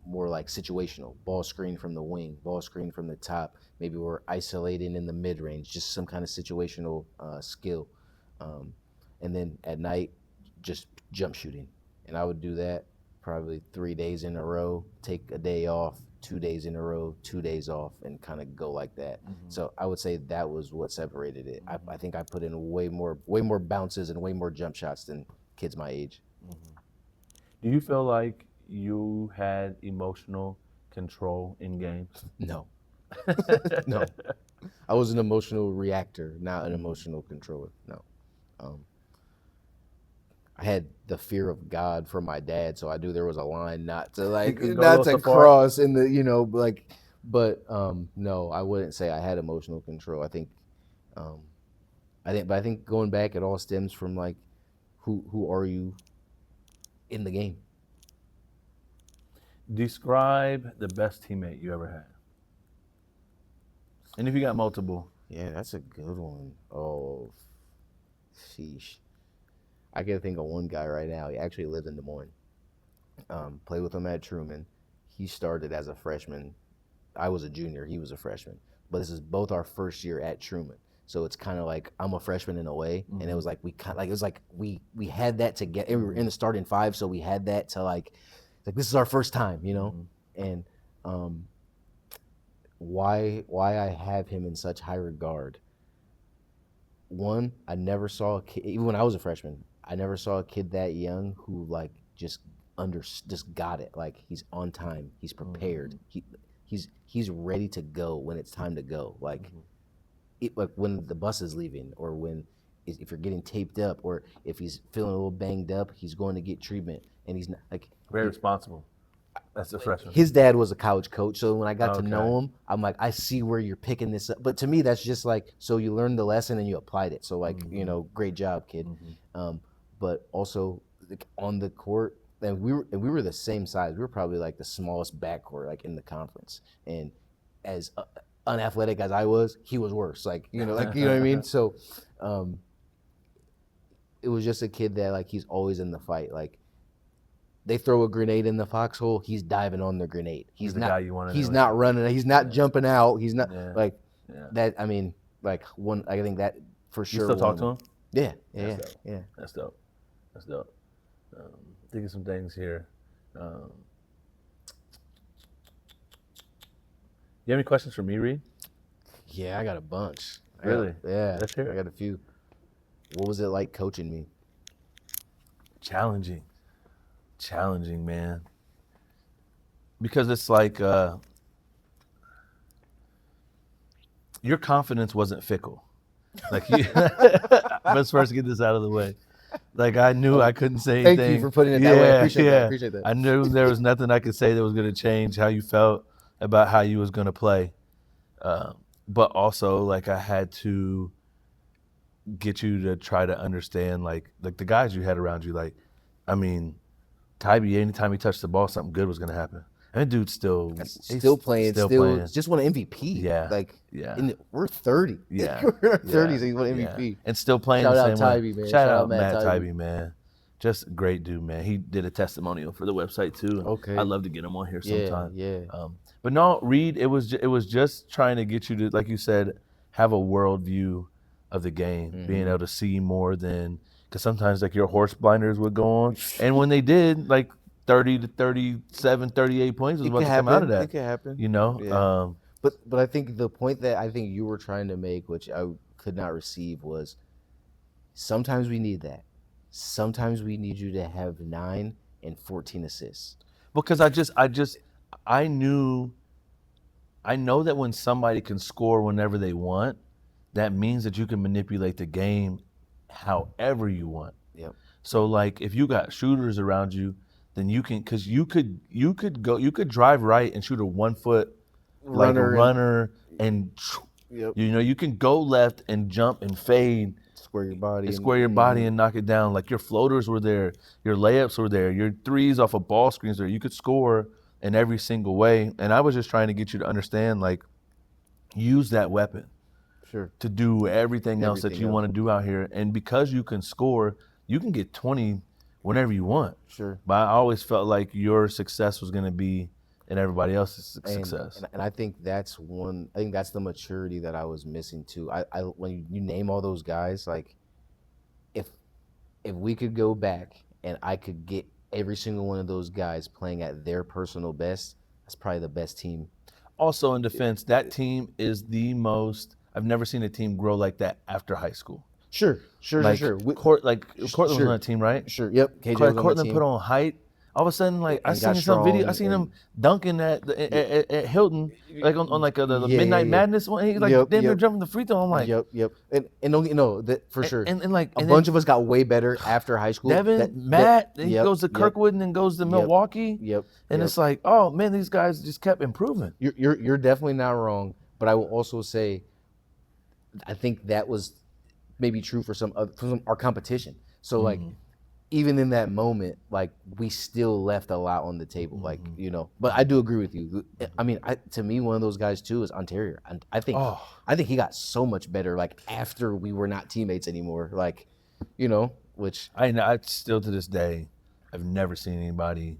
more like situational, ball screen from the wing, ball screen from the top. Maybe we're isolating in the mid-range, just some kind of situational skill. And then at night, just jump shooting. And I would do that probably 3 days in a row, take a day off, 2 days in a row, 2 days off, and kind of go like that. So I would say that was what separated it. I think I put in way more bounces and way more jump shots than kids my age. Do you feel like you had emotional control in games? No. No. I was an emotional reactor, not an emotional controller. No. Um, I had the fear of God from my dad, so I knew there was a line not to couldn't go a little so far? cross in the but no, I wouldn't say I had emotional control. Um I think going back, it all stems from like who are you in the game? Describe the best teammate you ever had. And if you got multiple, Yeah, that's a good one. Oh, sheesh. I can think of one guy right now. He actually lives in Des Moines. Played with him at Truman. He started as a freshman. I was a junior. He was a freshman. But this is both our first year at Truman. So it's kind of like I'm a freshman in a way, and it was like we had that to get. We were in the starting five, so we had that to like this is our first time, and why I have him in such high regard. One, I never saw a kid, even when I was a freshman, I never saw a kid that young who like just got it. Like he's on time, he's prepared, he's ready to go when it's time to go. Like like when the bus is leaving, or if you're getting taped up, or if he's feeling a little banged up, he's going to get treatment, and he's not like very responsible. That's a freshman. His dad was a college coach, so when I got to know him, I'm like, I see where you're picking this up. But to me, that's just like, so you learned the lesson and you applied it. So like, great job, kid. But also like, on the court, and we were the same size. We were probably like the smallest backcourt like in the conference. And as unathletic as I was, he was worse. Like you know what I mean. So it was just a kid that like he's always in the fight. Like they throw a grenade in the foxhole, he's diving on the grenade. He's not. The guy you want to he's not running. He's not jumping out. He's not that. I mean, like one. I think that for sure. You still talk to him? Yeah. That's dope. That's dope. Thinking some things here. You have any questions for me, Reed? Yeah, I got a bunch. Really? Yeah. Let's hear it. I got a few. What was it like coaching me? Challenging, man. Because it's like your confidence wasn't fickle. Like let's first get this out of the way. Like I knew I couldn't say anything. Thank you for putting it that way. I appreciate that. I knew there was nothing I could say that was going to change how you felt about how you was going to play. But also, like I had to get you to try to understand, like the guys you had around you. Like, I mean, Tybee, anytime he touched the ball, something good was going to happen. And that dude's still playing. Just won an MVP. Yeah. We're 30. Yeah. We're 30, so he won MVP. Yeah. And still playing Shout the out same Tybee, way. man. Shout out Matt Tybee, man. Just a great dude, man. He did a testimonial for the website too. Okay. I'd love to get him on here sometime. Yeah. But no, Reed, it was just trying to get you to, like you said, have a worldview of the game, being able to see more than, because sometimes like your horse blinders would go on, and when they did, like 30 to 37, 38 points was about to come out of that. It could happen. Yeah. But I think the point that I think you were trying to make, which I could not receive, was sometimes we need that. Sometimes we need you to have 9 and 14 assists. Because I know that when somebody can score whenever they want, that means that you can manipulate the game however you want. Yep. So like if you got shooters around you, then you can, because you could drive right and shoot a 1 foot runner and you can go left and jump and fade, square your body and knock it down. Like your floaters were there, your layups were there, your threes off of ball screens there. You could score in every single way. And I was just trying to get you to understand, like, use that weapon to do everything else that you want to do out here. And because you can score, you can get 20 whenever you want. Sure. But I always felt like your success was going to be in everybody else's success. And I think that's the maturity that I was missing too. I when you name all those guys, like if we could go back and I could get every single one of those guys playing at their personal best, that's probably the best team. Also in defense, that team is the most, I've never seen a team grow like that after high school. Sure. Cortland was on that team, right? Sure. Yep. Cortland put on height. All of a sudden, like I and got seen some video, I strong seen him and dunking at Hilton, like on like the Midnight Madness one. He like damn near jumping the free throw. I'm like, Yep. And don't get no that for sure. and like A and bunch then of us got way better after high school. Devin, Matt, then he Yep, goes to yep, Kirkwood and then goes to yep, Milwaukee. yep. And it's like, oh man, these guys just kept improving. You're definitely not wrong, but I will also say, I think that was maybe true for some our competition. So like, even in that moment, like we still left a lot on the table, like you know. But I do agree with you. I mean, to me, one of those guys too is Ontario. And I think he got so much better like after we were not teammates anymore. Like, you know, which I still to this day, I've never seen anybody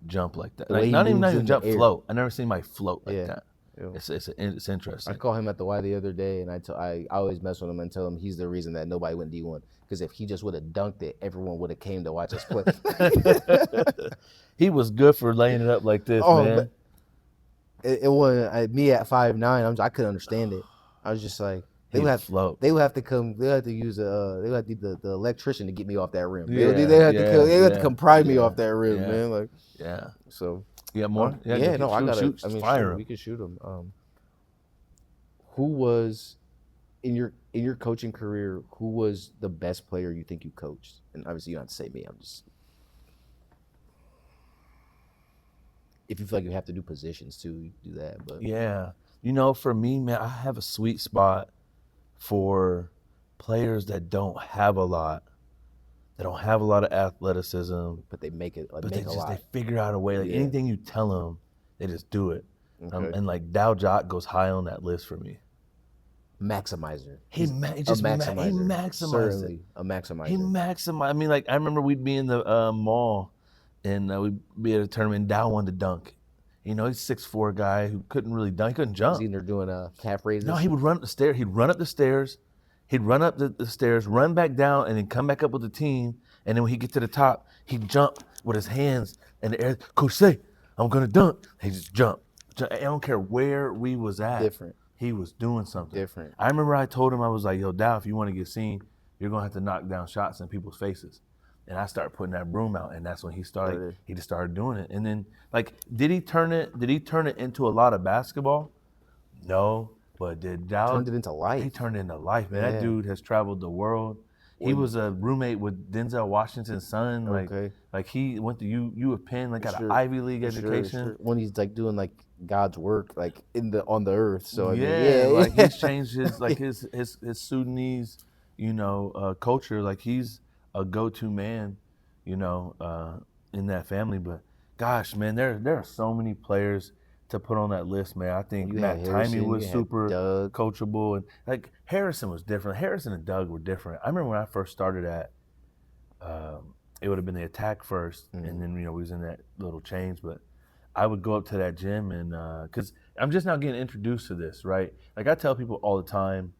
jump like that. the way Like he not moves even in jump, the air. float. I never seen anybody float like that. Yeah. It's interesting. I call him at the Y the other day, and I always mess with him and tell him he's the reason that nobody went D1. Because if he just would have dunked it, everyone would have came to watch us play. He was good for laying it up like this, man. It wasn't me at 5'9". I couldn't understand it. I was just like, they would have to come. They would have to use they would have to the electrician to get me off that rim. They would have to come pry me off that rim, man. Like So you got more? No, I got shoot, fire we could shoot them. Who was in your coaching career? Who was the best player you think you coached? And obviously, you don't have to say me. I'm just if you feel like you have to do positions too, you do that. But yeah, you know, for me, man, I have a sweet spot for players that don't have a lot. They don't have a lot of athleticism, but they make it. But they figure out a way. Like anything you tell them, they just do it. Okay. And like Dow Jock goes high on that list for me. Maximizer. He maximized Certainly it. A maximizer. He maximized. I mean, like I remember we'd be in the mall, and we'd be at a tournament. And Dow wanted to dunk. You know, he's 6'4" guy who couldn't really dunk. He couldn't jump. Was he either doing calf raises? No, he would run up the stairs. He'd run up the stairs. He'd run up the stairs, run back down, and then come back up with the team. And then when he get to the top, he'd jump with his hands in the air. Coach say, I'm gonna dunk. He just jump. I don't care where we was at. Different. He was doing something different. I remember I told him, I was like, yo, Dow, if you want to get seen, you're gonna have to knock down shots in people's faces. And I started putting that broom out, and that's when he started. He just started doing it. And then, like, did he turn it into a lot of basketball? No, but did Dow turned it into life? He turned it into life, man. That dude has traveled the world. He was a roommate with Denzel Washington's son. Like he went to U of Penn, like got an Ivy League education. When he's like doing like God's work, like on the earth. So like he's changed his like his Sudanese, culture. Like he's a go-to man, in that family. But gosh, man, there are so many players to put on that list, man. I think Matt Timey was super coachable, and like Harrison was different. Harrison and Doug were different. I remember when I first started at, it would have been the attack first, and then we was in that little change. But I would go up to that gym, and because I'm just now getting introduced to this, right? Like I tell people all the time,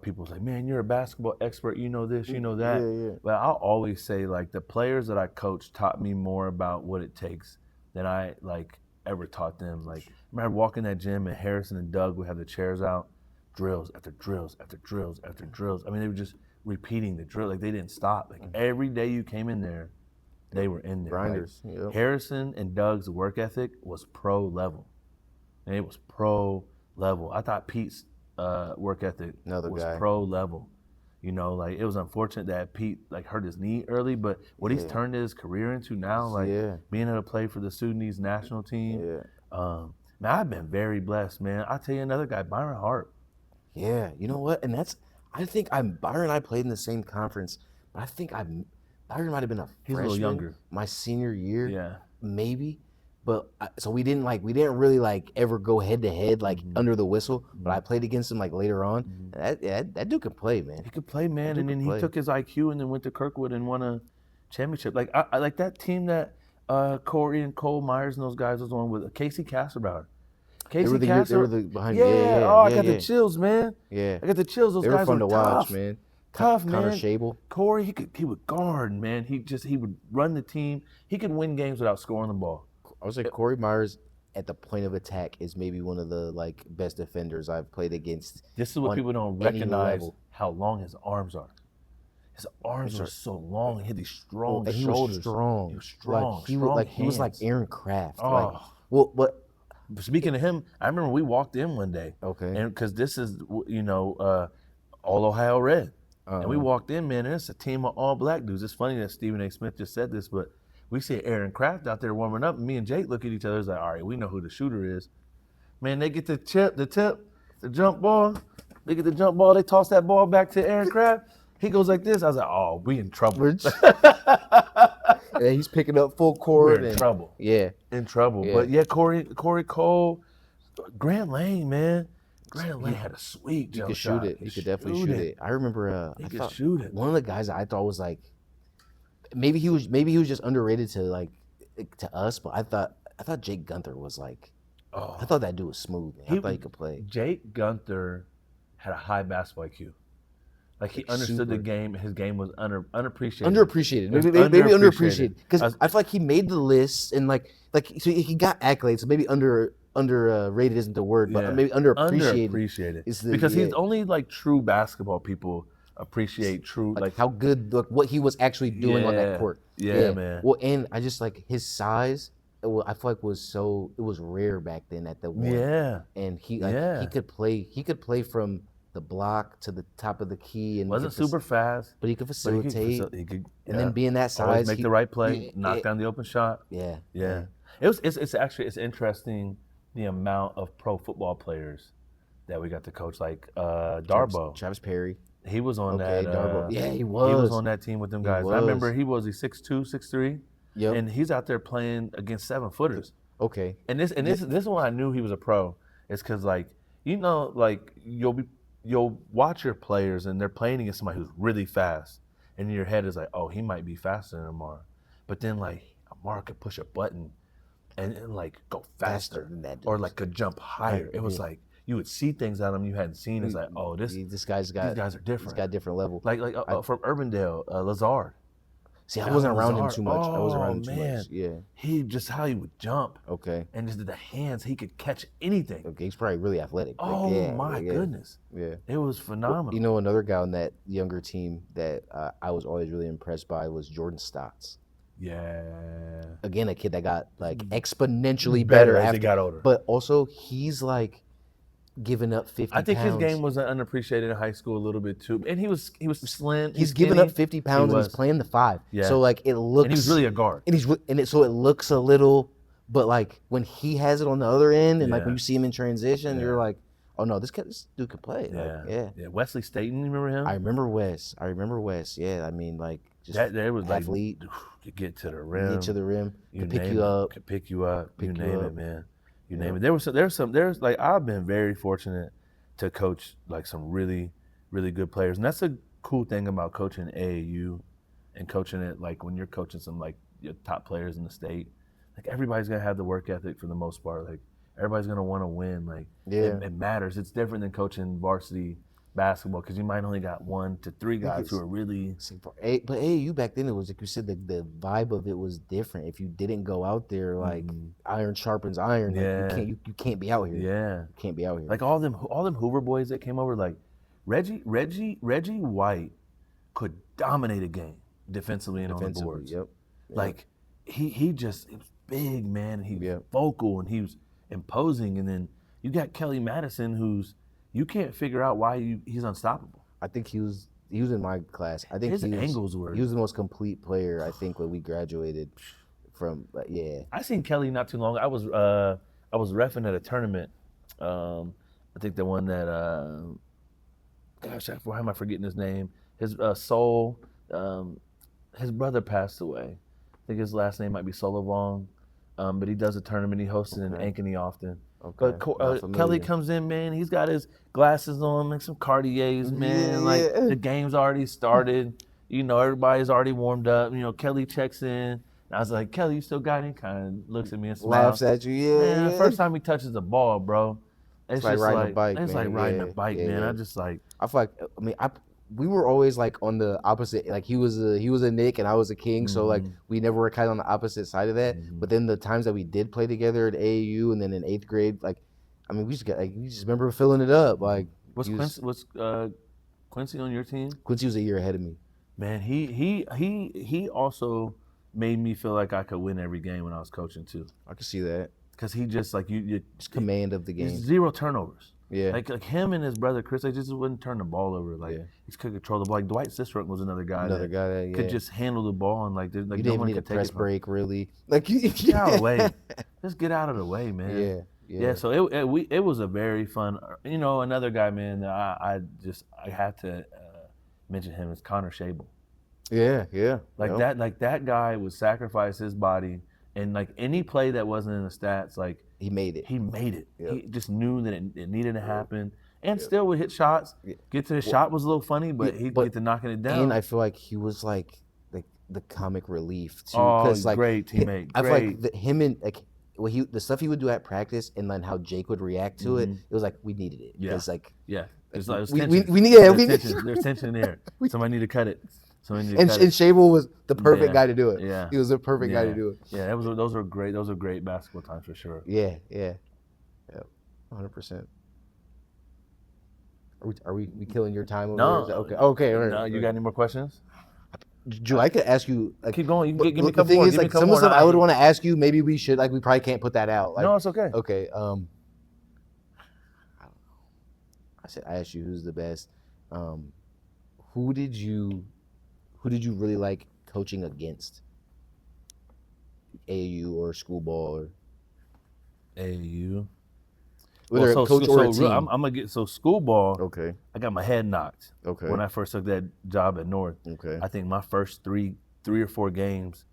people's like, man, you're a basketball expert, you know this, you know that. Yeah. But I'll always say like the players that I coach taught me more about what it takes than I ever taught them. Like I remember walking that gym and Harrison and Doug would have the chairs out, drills after drills after drills after drills. I mean, they were just repeating the drill. Like they didn't stop. Like every day you came in there, they were in there. Grinders. Like, yep. Harrison and Doug's work ethic was pro level. And it was pro level. I thought Pete's work ethic was pro level. It was unfortunate that Pete hurt his knee early, but what he's turned his career into now, being able to play for the Sudanese national team, man, I've been very blessed, man. I'll tell you another guy, Byron Hart. Yeah, you know what? And I think Byron and I played in the same conference, but I think Byron might have been a freshman. He's a little younger. My senior year, yeah, maybe. But so we didn't really ever go head to head under the whistle. But I played against him later on. That dude could play, man. He could play, man. And then he took his IQ and then went to Kirkwood and won a championship. I like that team that Corey and Cole Myers and those guys was on with Casey Kasserbauer. They were the behind. Yeah. I got the chills, man. Yeah. I got the chills. Those guys were fun to tough. watch, man. Tough, Connor man. Shable. Corey, he would guard, man. He would run the team. He could win games without scoring the ball. I would say Corey Myers at the point of attack is maybe one of the best defenders I've played against. This is what people don't recognize, how long his arms are. his arms were so long. He had these strong and he shoulders. was strong. He was strong. Like he strong was he was like hands. Aaron Kraft. Oh. Like, well, but speaking of him, I remember we walked in one day. Okay. And because this is, all Ohio Red. And we walked in, man, and it's a team of all black dudes. It's funny that Stephen A. Smith just said this, but we see Aaron Kraft out there warming up, and me and Jake look at each other. It's like, all right, we know who the shooter is. Man, they get the tip, the jump ball. They get the jump ball. They toss that ball back to Aaron Kraft. He goes like this. I was like, oh, we in trouble. Yeah, he's picking up full court. We're in trouble. Yeah. In trouble. Yeah. But yeah, Corey Cole, Grant Lane, man. Grant Lane had a sweet jump shot. Shoot it. He could definitely shoot it. I remember he could shoot it. One of the guys that I thought was like, maybe he was just underrated to us, but I thought Jake Gunther was like, I thought that dude was smooth, man. I thought he could play. Jake Gunther had a high basketball IQ. Like he understood the game. His game was unappreciated. Underappreciated. Maybe underappreciated. Because I feel like he made the list and so he got accolades. So maybe underrated isn't the word, but maybe underappreciated. Underappreciated. Because he's only like true basketball people appreciate true like how good what he was actually doing on that court. Yeah, man. Well, and I just like his size. I feel like it was rare back then at the one. Yeah. And he could play from the block to the top of the key and wasn't super fast, but he could facilitate. He could and then being that size, always make the right play, knock down the open shot. Yeah. It's interesting the amount of pro football players that we got to coach, like Darbo, Travis Perry. He was on that. Darbo. Yeah, he was. He was on that team with them guys. I remember he was 6'2", 6'3". Yep. And he's out there playing against 7-footers. Okay. And this is when I knew he was a pro. It's because you'll watch your players and they're playing against somebody who's really fast, and in your head is like, oh, he might be faster than Amar. But then like Amar could push a button and like go faster than that dude. Or like could jump higher. It was like you would see things out of him you hadn't seen. It's like, oh, these guys are different. He's got a different level. Like from Urbandale, Lazard. See, I wasn't around him too much. I wasn't around him too much. Yeah. How he would jump. Okay. And just the hands, he could catch anything. Okay, he's probably really athletic. Oh my goodness. Yeah. It was phenomenal. You know, another guy on that younger team that I was always really impressed by was Jordan Stotts. Yeah. Again, a kid that got like exponentially better as he got older. But also, he's like giving up 50 pounds. I think his game was unappreciated in high school a little bit too. And he was slim. He's giving up 50 pounds and he's playing the 5. Yeah. So like it looks. And he's really a guard. So it looks a little, but like when he has it on the other end and like when you see him in transition, you're like, oh no, this dude can play. Yeah. Yeah. Wesley Staten, you remember him? I remember Wes. Yeah. I mean, like just that was athlete. Like to get to the rim. Could pick you up. Could pick you up. You name it, man. You name it. There's like I've been very fortunate to coach like some really, really good players. And that's a cool thing about coaching AAU and coaching it like when you're coaching some like your top players in the state. Like everybody's gonna have the work ethic for the most part. Like everybody's gonna want to win. Like it matters. It's different than coaching varsity basketball because you might only got 1 to 3 guys who are really. But AAU back then, it was like you said, the vibe of it was different. If you didn't go out there, like iron sharpens iron, like you can't be out here. Yeah, you can't be out here. Like all them Hoover boys that came over, like Reggie White could dominate a game defensively and on the boards. Yep. Like he was big, man. He was vocal and he was imposing. And then you got Kelly Madison, who's you can't figure out why he's unstoppable. I think he was in my class. I think his angles were. He was the most complete player. I think when we graduated from. I seen Kelly not too long. I was reffing at a tournament. I think the one that why am I forgetting his name? His Soul. His brother passed away. I think his last name might be Solovong. But he does a tournament. He hosts it in Ankeny often. Okay. But Kelly comes in, man. He's got his glasses on, like some Cartiers, man. Like the game's already started. You know, everybody's already warmed up. You know, Kelly checks in. And I was like, Kelly, you still got it? Kind of looks at me and smiles. Laughs at you, Man, the first time he touches the ball, bro, it's like just riding a bike. It's like riding a bike, man. Yeah. I just like. I feel like we were always like on the opposite. Like he was a Nick and I was a King, so like we never were kind of on the opposite side of that. But then the times that we did play together at AAU and then in 8th grade, like. I mean, we just remember filling it up. Like, was Quincy on your team? Quincy was a year ahead of me. Man, he also made me feel like I could win every game when I was coaching too. I can see that. Because he just like Just command of the game. zero turnovers. Yeah. Like him and his brother Chris, they just wouldn't turn the ball over. Like he could control the ball. Like Dwight Sistrunk was another guy that could just handle the ball and like you no didn't one need a could take press it from him. break really. Like Get out of the way. Just get out of the way, man. Yeah. So it was a very fun. Another guy, man. That I have to mention him is Connor Shable. Yeah. Like that guy would sacrifice his body, and like any play that wasn't in the stats, like he made it. He made it. Yep. He just knew that it needed to happen, and still would hit shots. Get to the shot was a little funny, but he'd get to knocking it down. And I feel like he was like the comic relief too. Oh, great teammate. I feel like him and like the stuff he would do at practice, and then how Jake would react to it. It was like we needed it. Yeah. It's like There's tension. There's tension there. Somebody need to cut it. And Shable was the perfect guy to do it. Yeah, he was the perfect guy to do it. Yeah, those are great. Those are great basketball times for sure. Yeah, 100%. Are we killing your time over No. there? Okay. All right. No, you got any more questions? Drew, I could ask you. Like, keep going. You can give me a couple the thing more. is, like, some of the stuff I would want to ask you. Maybe we should. Like, we probably can't put that out. Like, no, it's okay. Okay. I don't know. I asked you who's the best. Who did you really like coaching against? AAU or school ball or AAU. Whether a coach or a team. I'm gonna get school ball. Okay. I got my head knocked. Okay. When I first took that job at North. Okay. I think my first three or four games,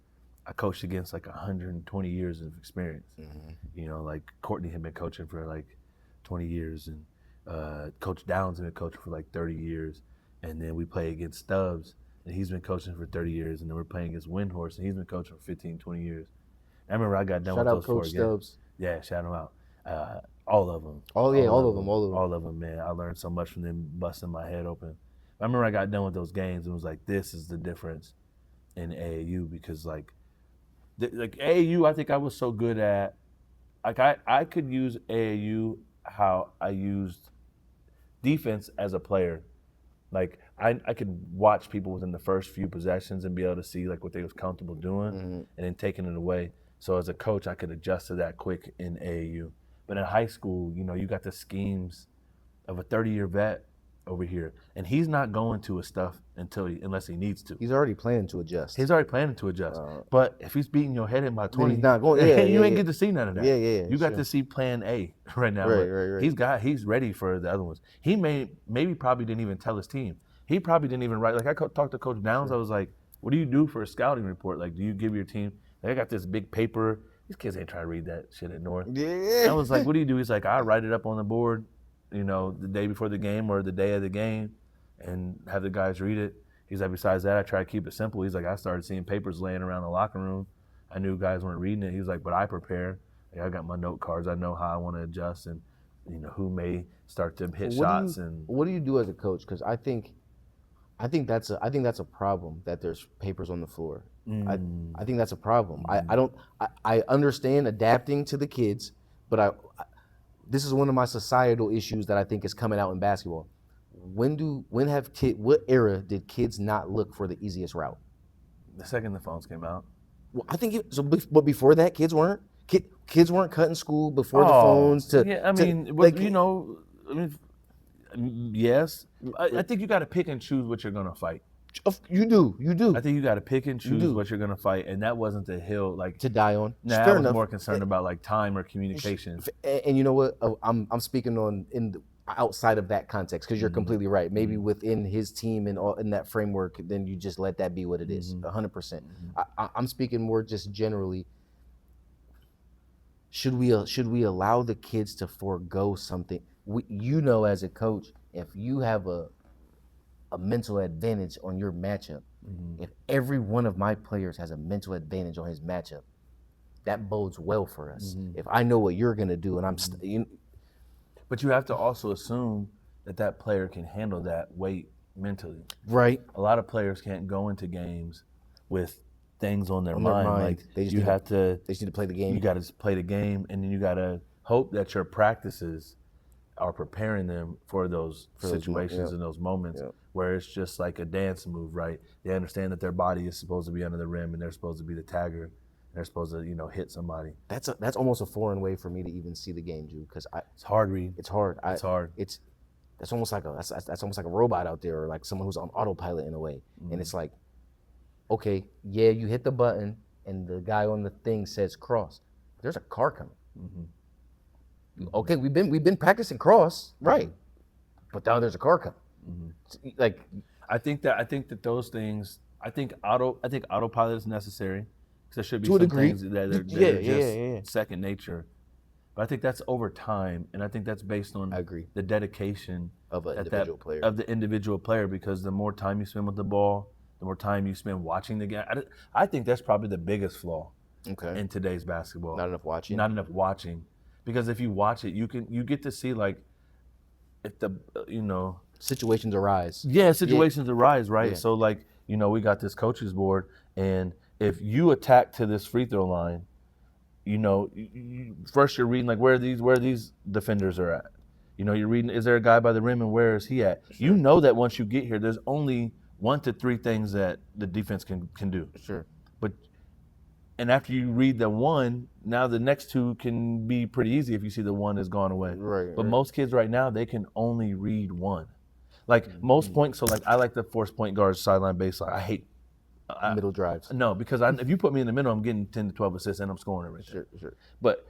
I coached against like 120 years of experience. Mm-hmm. Like Courtney had been coaching for like 20 years, and Coach Downs had been coaching for like 30 years, and then we play against Stubbs, and he's been coaching for 30 years, and then we're playing against Windhorse, and he's been coaching for 15, 20 years. I remember I got done with those four games. Shout out Coach Stubbs. Yeah, shout him out. All of them. All of them, man. I learned so much from them busting my head open. I remember I got done with those games and was like, this is the difference in AAU, because like AAU, I think I was so good at, like I could use AAU how I used defense as a player. Like I could watch people within the first few possessions and be able to see like what they was comfortable doing, and then taking it away. So as a coach, I could adjust to that quick in AAU. But in high school, you got the schemes of a 30-year vet over here, and he's not going to his stuff unless he needs to. He's already planning to adjust. But if he's beating your head in by 20, he's not going. You ain't get to see none of that. Yeah. You got to see Plan A right now. Right. He's ready for the other ones. He probably didn't even tell his team. He probably didn't even write. Like I talked to Coach Downs. I was like, "What do you do for a scouting report? Like, do you give your team? Like, I got this big paper." These kids ain't trying to read that shit at North. Yeah. I was like, what do you do? He's like, I write it up on the board, the day before the game or the day of the game, and have the guys read it. He's like, besides that, I try to keep it simple. He's like, I started seeing papers laying around the locker room. I knew guys weren't reading it. He was like, but I prepare. Like, I got my note cards. I know how I want to adjust and, who may start to hit shots. What do you do as a coach? Because I think that's a problem that there's papers on the floor. I think that's a problem. I understand adapting to the kids, but this is one of my societal issues that I think is coming out in basketball. What era did kids not look for the easiest route? The second the phones came out. Well, I think but before that, kids weren't cutting school before the phones. Yes. I think you got to pick and choose what you're gonna fight. You do. I think you got to pick and choose what you're gonna fight, and that wasn't the hill like to die on. Nah, I was more concerned about like time or communication. And you know what? I'm speaking outside of that context, because you're completely right. Maybe within his team and in that framework, then you just let that be what it is. 100%. I'm speaking more just generally. Should we allow the kids to forego something? As a coach, if you have a mental advantage on your matchup, if every one of my players has a mental advantage on his matchup, that bodes well for us. If I know what you're gonna do, and but you have to also assume that player can handle that weight mentally. Right. A lot of players can't go into games with things on their mind. Like they just need to play the game. You got to play the game, and then you got to hope that your practices are preparing them for those situations and those moments where it's just like a dance move, right? They understand that their body is supposed to be under the rim and they're supposed to be the tagger. And they're supposed to, hit somebody. That's almost a foreign way for me to even see the game, Drew, because it's hard, Reed. It's hard. It's hard. That's almost like that's almost like a robot out there, or like someone who's on autopilot in a way. And it's like, okay, yeah, you hit the button and the guy on the thing says cross. There's a car coming. Okay, we've been practicing cross, right? But now there's a car coming. Like, I think that those things. I think autopilot is necessary because there should be to a some degree things that are just second nature. But I think that's over time, and I think that's based on the dedication of an individual player. Of the individual player, because the more time you spend with the ball, the more time you spend watching the game. I think that's probably the biggest flaw in today's basketball. Not enough watching. Not enough watching. Because if you watch it, you get to see, like, if the situations arise. Yeah, situations arise, right? Yeah. So, like, we got this coaches board, and if you attack to this free throw line, first you're reading, like, where these defenders are at. You're reading, is there a guy by the rim and where is he at? Sure. You know that once you get here, there's only 1 to 3 things that the defense can do. Sure. And after you read the 1, now the next 2 can be pretty easy if you see the 1 has gone away. Right. But most kids right now, they can only read 1. Like most points, so like I like the force point guard sideline baseline. I hate middle drives. No, because if you put me in the middle, I'm getting 10 to 12 assists and I'm scoring it right there. Sure. But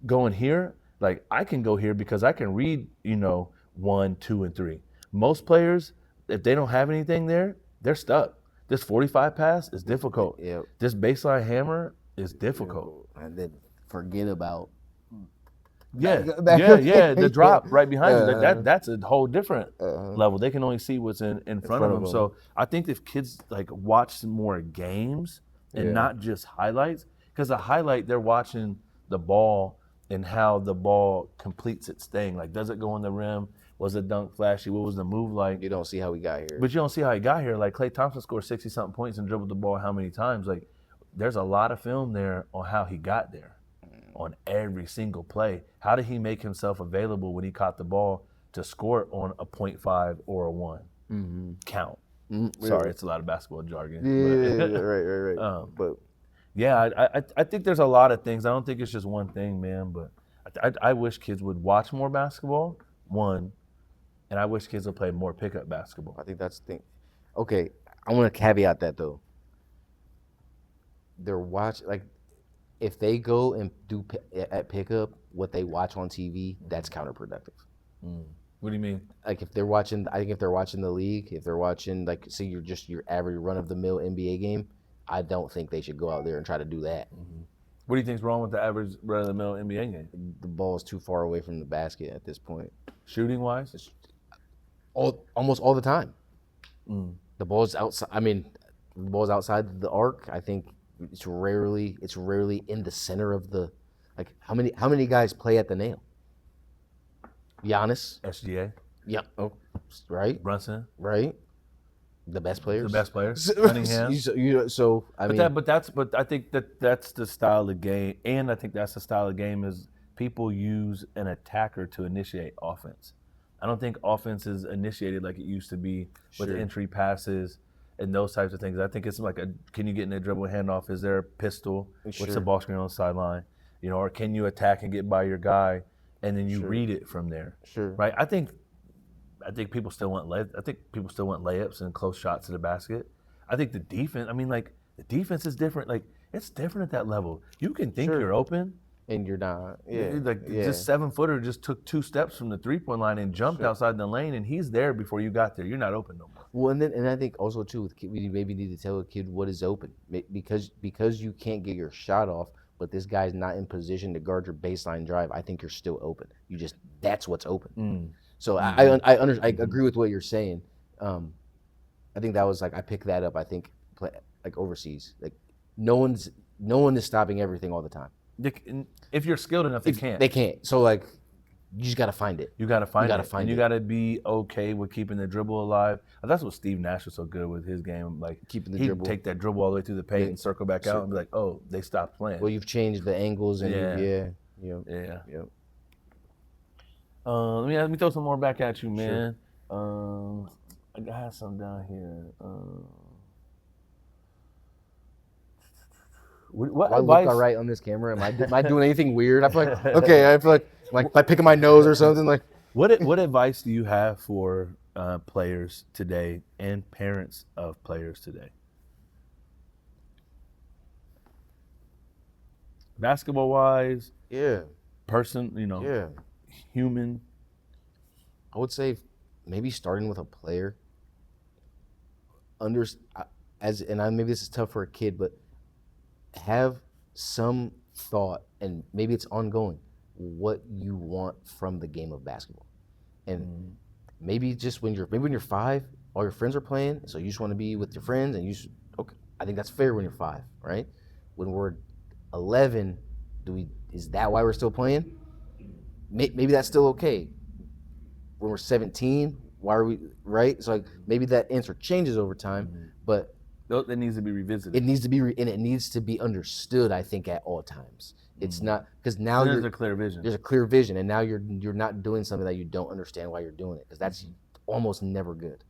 going here, like, I can go here because I can read, 1, 2, and 3. Most players, if they don't have anything there, they're stuck. This 45 pass is difficult. Yep. This baseline hammer is difficult. And then forget about. The drop right behind you. That's a whole different level. They can only see what's in front of them. So I think if kids, like, watch some more games and not just highlights, because a highlight, they're watching the ball and how the ball completes its thing. Like, does it go on the rim? Was it dunk flashy? What was the move like? You don't see how he got here. But you don't see how he got here. Like, Klay Thompson scored 60-something points and dribbled the ball how many times? Like, there's a lot of film there on how he got there on every single play. How did he make himself available when he caught the ball to score it on a 0.5 or a 1? Count. Sorry, it's a lot of basketball jargon. Right. But yeah, I think there's a lot of things. I don't think it's just one thing, man. But I wish kids would watch more basketball, one, and I wish kids would play more pickup basketball. I think that's the thing. Okay, I want to caveat that, though. They're watching, like, if they go and do at pickup what they watch on TV, that's counterproductive. What do you mean? Like, if they're watching, I think if they're watching the league, if they're watching, like, say your average run-of-the-mill NBA game, I don't think they should go out there and try to do that. What do you think's wrong with the average run-of-the-mill NBA game? The ball is too far away from the basket at this point. Shooting-wise? Almost all the time. The ball's outside. I mean, the ball's outside the arc. I think it's rarely in the center of the. Like, how many guys play at the nail? Giannis. SGA. Yep. Oh, right. Brunson. Right. The best players. Cunningham. But I think that's the style of game, and I think that's the style of game is people use an attacker to initiate offense. I don't think offense is initiated like it used to be with entry passes and those types of things. I think it's like can you get in a dribble handoff? Is there a pistol? What's the ball screen on the sideline? Or can you attack and get by your guy and then you read it from there? Right? I think people still want layups and close shots to the basket. I think the defense, the defense is different. Like, it's different at that level. You can think you're open. And you're not. This 7-footer just took 2 steps from the 3-point line and jumped outside the lane, and he's there before you got there. You're not open no more. Well, and I think also too, with we maybe need to tell a kid what is open, because you can't get your shot off, but this guy's not in position to guard your baseline drive. I think you're still open. That's what's open. So I agree with what you're saying. I think that was like I picked that up. I think like overseas, like no one is stopping everything all the time. If you're skilled enough, they can't. They can't. So, like, you just got to find it. You got to find it. And you got to be okay with keeping the dribble alive. That's what Steve Nash was so good with his game. Like, keeping the dribble. He'd take that dribble all the way through the paint and circle back out and be like, oh, they stopped playing. Well, you've changed the angles and Let me throw some more back at you, Sure. man. I got some down here. What Do I look all advice? right on this camera? Am I doing anything weird? I feel like okay. I feel like am I picking my nose or something like. What advice do you have for players today and parents of players today? Basketball wise, Yeah, person, yeah. human. I would say maybe starting with a player. Under as and I maybe this is tough for a kid, but have some thought and maybe it's ongoing what you want from the game of basketball. And maybe just when you're 5, all your friends are playing, so you just want to be with your friends and okay, I think that's fair when you're 5, right? When we're 11, is that why we're still playing? Maybe that's still okay. When we're 17, why are we right? So like maybe that answer changes over time, but That needs to be revisited. it needs to be and it needs to be understood. I think at all times, it's not because now There's a clear vision. there's a clear vision, and now you're not doing something that you don't understand why you're doing it, because that's almost never good.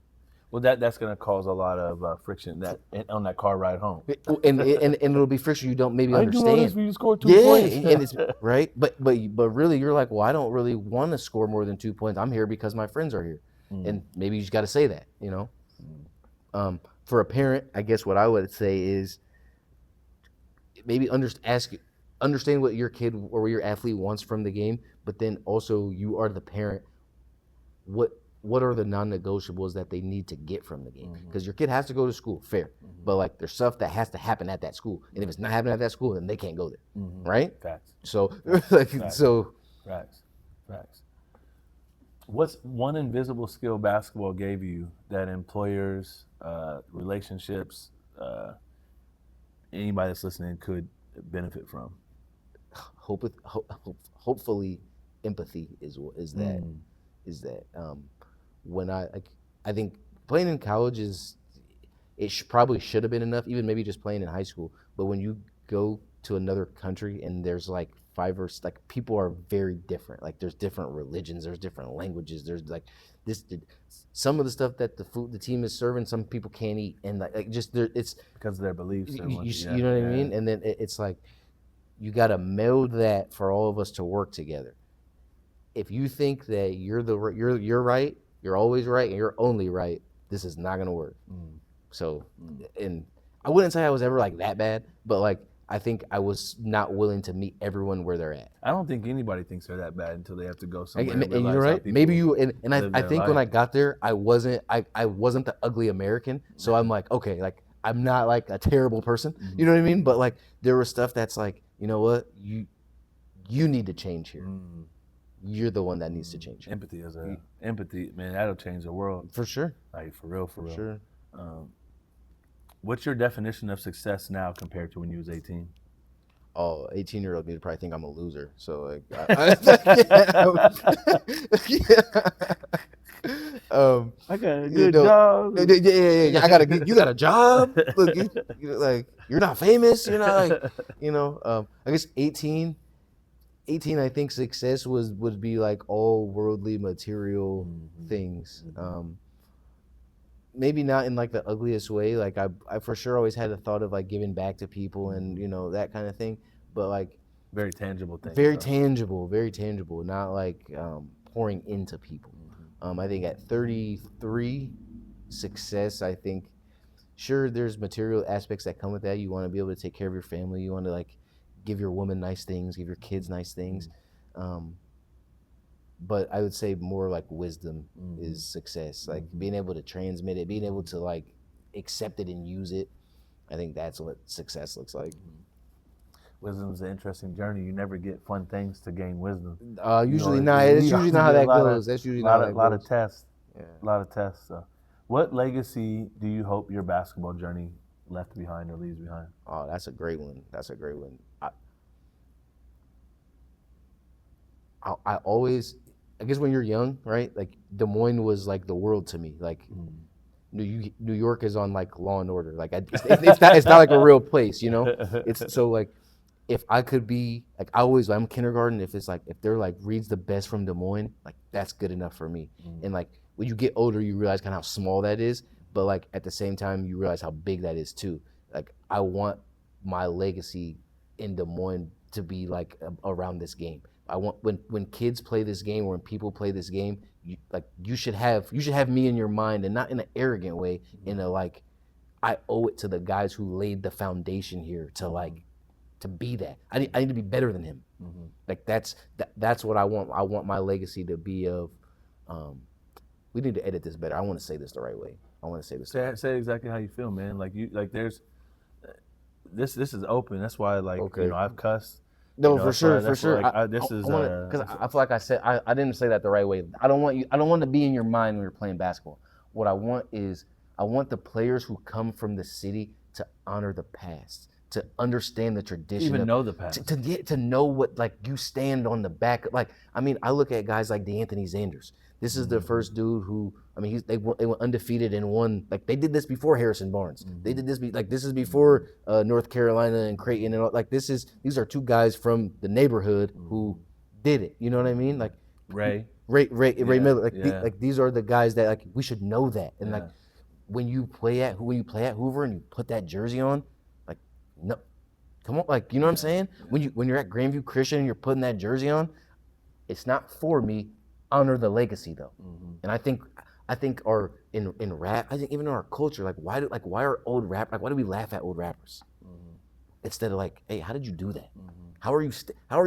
Well, that's going to cause a lot of friction on that car ride home. And it'll be friction you don't maybe I do all this understand. for you to score 2 Yeah, points. and it's right, but really you're like, well, I don't really want to score more than 2 points. I'm here because my friends are here, and maybe you just got to say that, For a parent, I guess what I would say is maybe understand what your kid or what your athlete wants from the game, but then also you are the parent. What are the non-negotiables that they need to get from the game? Because your kid has to go to school, fair, but like there's stuff that has to happen at that school, and if it's not happening at that school, then they can't go there, right? Facts. So Facts. What's one invisible skill basketball gave you that employers, relationships, anybody that's listening could benefit from? hopefully empathy is that when I think playing in college probably should have been enough, even maybe just playing in high school, but when you go to another country and there's like like people are very different, like there's different religions, there's different languages, there's like this some of the stuff that the team is serving some people can't eat, and like just there it's Because of their beliefs. you know what I mean, and then it's like you got to meld that for all of us to work together. If you think that you're right, you're always right, and you're only right, this is not gonna work. So, and I wouldn't say I was ever like that bad, but like I think I was not willing to meet everyone where they're at. I don't think anybody thinks they're that bad until they have to go somewhere And, and and realize you're how right. people Maybe you and I their think when I life. got there, I wasn't the ugly American. So I'm like, okay, like I'm not like a terrible person. You know what I mean? But like there was stuff that's like, you know what, you need to change here. You're the one that needs to change. Empathy, man, that'll change the world. For sure. Like for real. Sure. What's your definition of success now compared to when you was 18? Oh, 18-year-old me would probably think I'm a loser. So like, I got a good job. Yeah. You got a job. Look, like you're not famous. You're not like, I guess 18. I think success would be like all worldly material things. Maybe not in like the ugliest way. Like I for sure always had the thought of like giving back to people and that kind of thing. But like very tangible thing. Very tangible. Not like pouring into people. I think at 33, success. I think sure there's material aspects that come with that. You want to be able to take care of your family. You want to like give your woman nice things, give your kids nice things. But I would say more like wisdom is success. Like being able to transmit it, being able to like accept it and use it. I think that's what success looks like. Wisdom is an interesting journey. You never get fun things to gain wisdom. Usually not. It's usually not how that goes. That's usually not how that goes. A lot of tests. Yeah. A lot of tests. So. What legacy do you hope your basketball journey left behind or leaves behind? Oh, that's a great one. I always, I guess when you're young, right? Like Des Moines was like the world to me. Like New York is on like Law and Order. Like it's not like a real place, It's so like if I could be like I'm kindergarten. If it's like if they're like reads the best from Des Moines, like that's good enough for me. And like when you get older, you realize kind of how small that is. But like at the same time, you realize how big that is too. Like I want my legacy in Des Moines to be like around this game. I want when kids play this game or when people play this game, you should have me in your mind, and not in an arrogant way, in a like I owe it to the guys who laid the foundation here to like to be that. I need to be better than him. Like that's what I want. I want my legacy to be of. We need to edit this better. I want to say this the right way. I want to say this. Say exactly how you feel, man. Like there's this is open. That's why like I've cussed. No, for sure. Like, this is because I feel like I said I didn't say that the right way. I don't want to be in your mind when you're playing basketball. What I want is I want the players who come from the city to honor the past, to understand the tradition, even know the past, to get to know what like you stand on the back. Like I mean, I look at guys like DeAnthony Zanders. This is the first dude who I mean they went undefeated and won. Like they did this before Harrison Barnes. They did this this is before North Carolina and Creighton and all, like these are two guys from the neighborhood who did it. You know what I mean? Like Ray Miller. Like these are the guys that like we should know that. And like when you play at Hoover and you put that jersey on, like no, come on, like you know what I'm saying? When you're at Grandview Christian and you're putting that jersey on, it's not for me. Honor the legacy though, and I think our in rap, I think even in our culture, like why are old rap like why do we laugh at old rappers instead of like, hey, how did you do that? How are you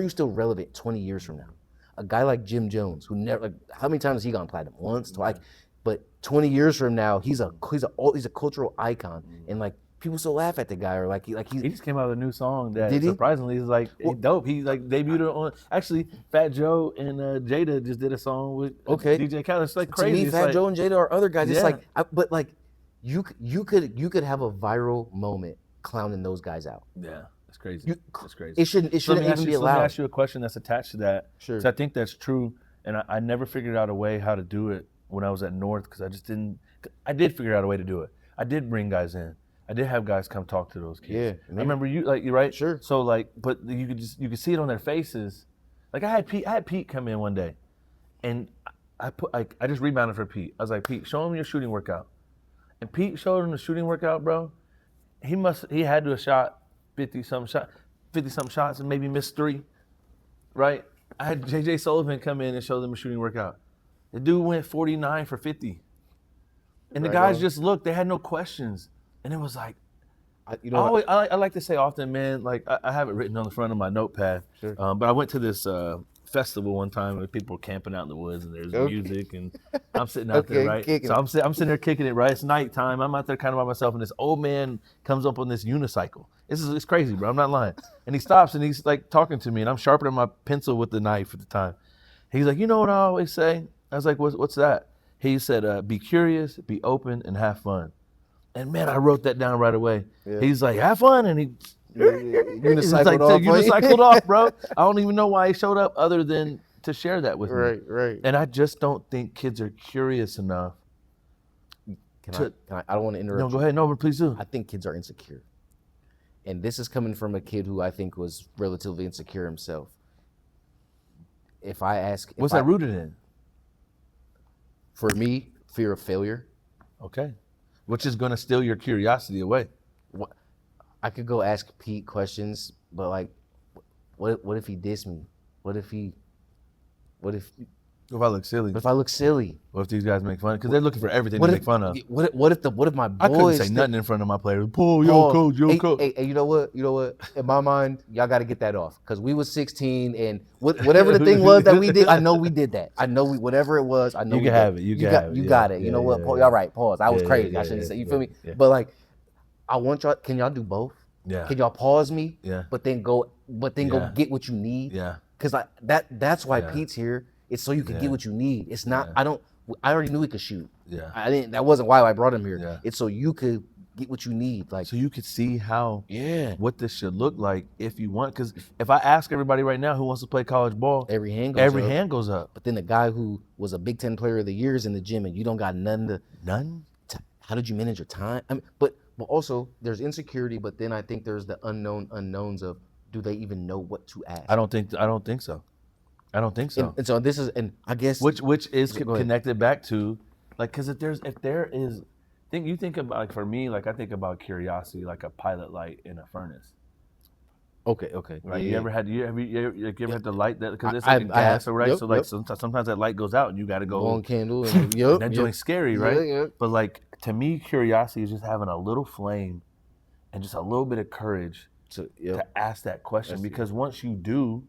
still relevant 20 years from now? A guy like Jim Jones, who never like how many times has he gone platinum? Once, twice, but 20 years from now, he's a cultural icon, and like people still laugh at the guy, or like he just came out with a new song that surprisingly is like dope. He like debuted it on actually Fat Joe and Jada just did a song with DJ Khaled. It's like crazy. To me, Fat Joe and Jada are other guys. It's like, but like you could have a viral moment clowning those guys out. Yeah, it's crazy. It's crazy. It shouldn't even be allowed. Let me ask you a question that's attached to that. Sure. So I think that's true, and I never figured out a way how to do it when I was at North because I just didn't. I did figure out a way to do it. I did bring guys in. I did have guys come talk to those kids. Yeah, I remember you right? Sure. So like, but you could see it on their faces. Like I had Pete come in one day, and I just rebounded for Pete. I was like, Pete, show him your shooting workout, and Pete showed him the shooting workout, bro. He had to have shot 50 some shots and maybe missed 3, right? I had JJ Sullivan come in and show them a shooting workout. The dude went 49 for 50, and the guys just looked. They had no questions. And it was like, I like to say often, man, like I have it written on the front of my notepad, sure. But I went to this festival one time where people were camping out in the woods and there's music and I'm sitting out there, right? So I'm sitting there kicking it, right? It's nighttime. I'm out there kind of by myself and this old man comes up on this unicycle. It's crazy, bro. I'm not lying. And he stops and he's like talking to me and I'm sharpening my pencil with the knife at the time. He's like, you know what I always say? I was like, what's that? He said, be curious, be open, and have fun. And man, I wrote that down right away. Yeah. He's like, have fun, and he unicycled off, bro. I don't even know why he showed up other than to share that with me. Right. And I just don't think kids are curious enough. I don't want to interrupt. No, go ahead. No, but please do. I think kids are insecure. And this is coming from a kid who I think was relatively insecure himself. If I ask... What's that rooted in? For me, fear of failure. Okay. Which is going to steal your curiosity away. I could go ask Pete questions, but like, what if he dissed me? What if I look silly? What if I look silly? What if these guys make fun? Because they're looking for everything to make fun of. What if my boys? I couldn't say nothing in front of my players. Paul, yo, coach. Hey, you know what? In my mind, y'all got to get that off because we was 16 and whatever the thing was that we did, I know we did that. I know whatever it was. I know you can have it. You got it. You know what? Paul, all right. Pause. I was crazy. I shouldn't say. You feel me? Yeah. But like, I want y'all. Can y'all do both? Yeah. Can y'all pause me? Yeah. But then go get what you need. Yeah. Because that's why Pete's here. It's so you can get what you need. It's not. I already knew he could shoot. Yeah. That wasn't why I brought him here. Yeah. It's so you could get what you need. Like so you could see how what this should look like if you want. Because if I ask everybody right now who wants to play college ball, every hand goes up. But then the guy who was a Big Ten Player of the Year is in the gym and you don't got none. How did you manage your time? I mean, but also there's insecurity. But then I think there's the unknowns of do they even know what to ask? I don't think so. I don't think so. And so this is, and I guess Which is Go ahead. connected back to, like, because if there is, you think about, like, for me, like, I think about curiosity like a pilot light in a furnace. Okay. Right. Yeah. You ever had had to light that, because it's I like a gas, have. right? Yep. So like Yep. sometimes that light goes out and you got to go. Long candle. And Yep. that joint's scary, Yeah. right? Yeah. But like, to me, curiosity is just having a little flame and just a little bit of courage So, to ask that question. That's- Because once you do,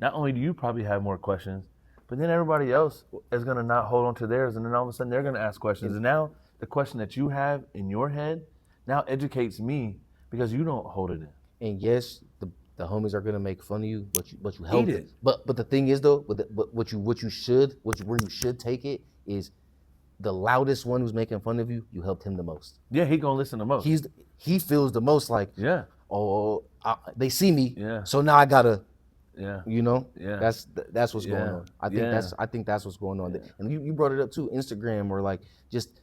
not only do you probably have more questions, but then everybody else is gonna not hold on to theirs, and then all of a sudden they're gonna ask questions. And now the question that you have in your head now educates me because you don't hold it in. And yes, the homies are gonna make fun of you, but you helped Eat it. it. But the thing is though, where you should take it is the loudest one who's making fun of you. You helped him the most. Yeah, he gonna listen the most. He feels the most like, yeah, they see me, Yeah. so now I gotta, yeah, Yeah. That's what's going Yeah. on. I think that's what's going on. Yeah. And you brought it up too, Instagram, or like just.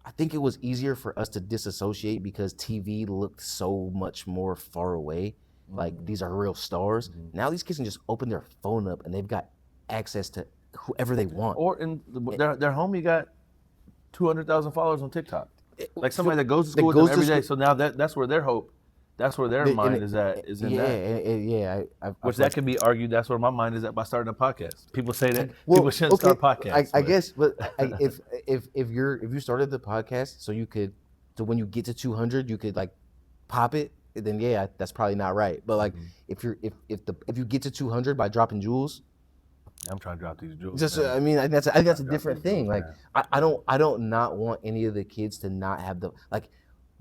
I think it was easier for us to disassociate because TV looked so much more far away. Like these are real stars. Now these kids can just open their phone up and they've got access to whoever they want. Or their homie got 200,000 followers on TikTok. Like somebody that goes to school with them every day. So now that's where their hope, that's where their mind is at. Is in that. Which that can be argued. That's where my mind is at by starting a podcast. People say that people shouldn't start podcasts. I guess, but if you started the podcast so you could, so when you get to 200 you could like pop it, then that's probably not right. But like if you get to 200 by dropping jewels, I'm trying to drop these jewels. just I think that's a different thing. Like I don't not want any of the kids to not have the like.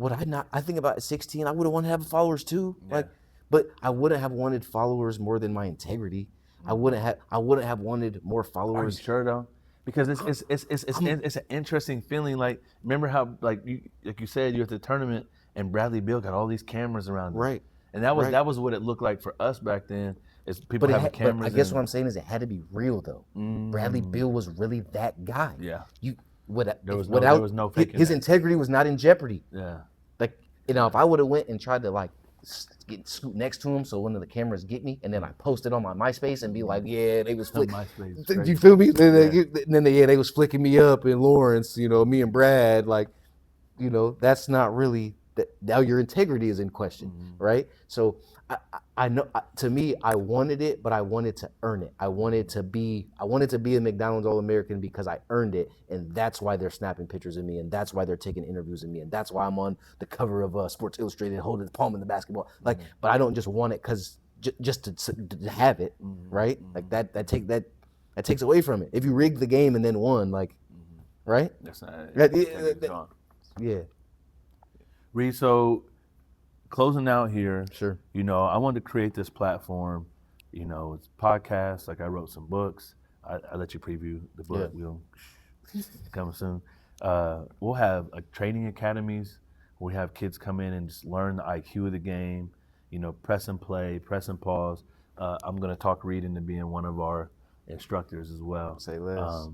I think about at 16, I would have wanted to have followers too. Yeah. Like, but I wouldn't have wanted followers more than my integrity. I wouldn't have wanted more Are you followers. sure though? Because it's an interesting feeling. Like, remember how like you said, you're at the tournament and Bradley Beal got all these cameras around him. Right. And that was what it looked like for us back then. Is people having cameras. But I guess what I'm saying is it had to be real though. Bradley Beal was really that guy. Yeah. There was no faking his that. integrity was not in jeopardy. Yeah. Like, if I would have went and tried to like scoot next to him so one of the cameras get me, and then I posted on my MySpace and be like, yeah, they was flicking. You feel me? They was flicking me up in Lawrence, me and Brad, like, that's not really that. Now your integrity is in question, right? So I know, to me, I wanted it, but I wanted to earn it. I wanted to be a McDonald's All-American because I earned it, and that's why they're snapping pictures of me, and that's why they're taking interviews of me, and that's why I'm on the cover of Sports Illustrated holding the palm in the basketball. Like, but I don't just want it because just to have it, right? Like that takes away from it. If you rig the game and then won, like, right? That's not. Yeah. Reed, so closing out here, Sure. I wanted to create this platform. It's podcasts. Like, I wrote some books. I let you preview the book. Yeah. Coming soon. We'll have training academies where we have kids come in and just learn the IQ of the game. Press and play, press and pause. I'm going to talk Reed into being one of our instructors as well. Say less.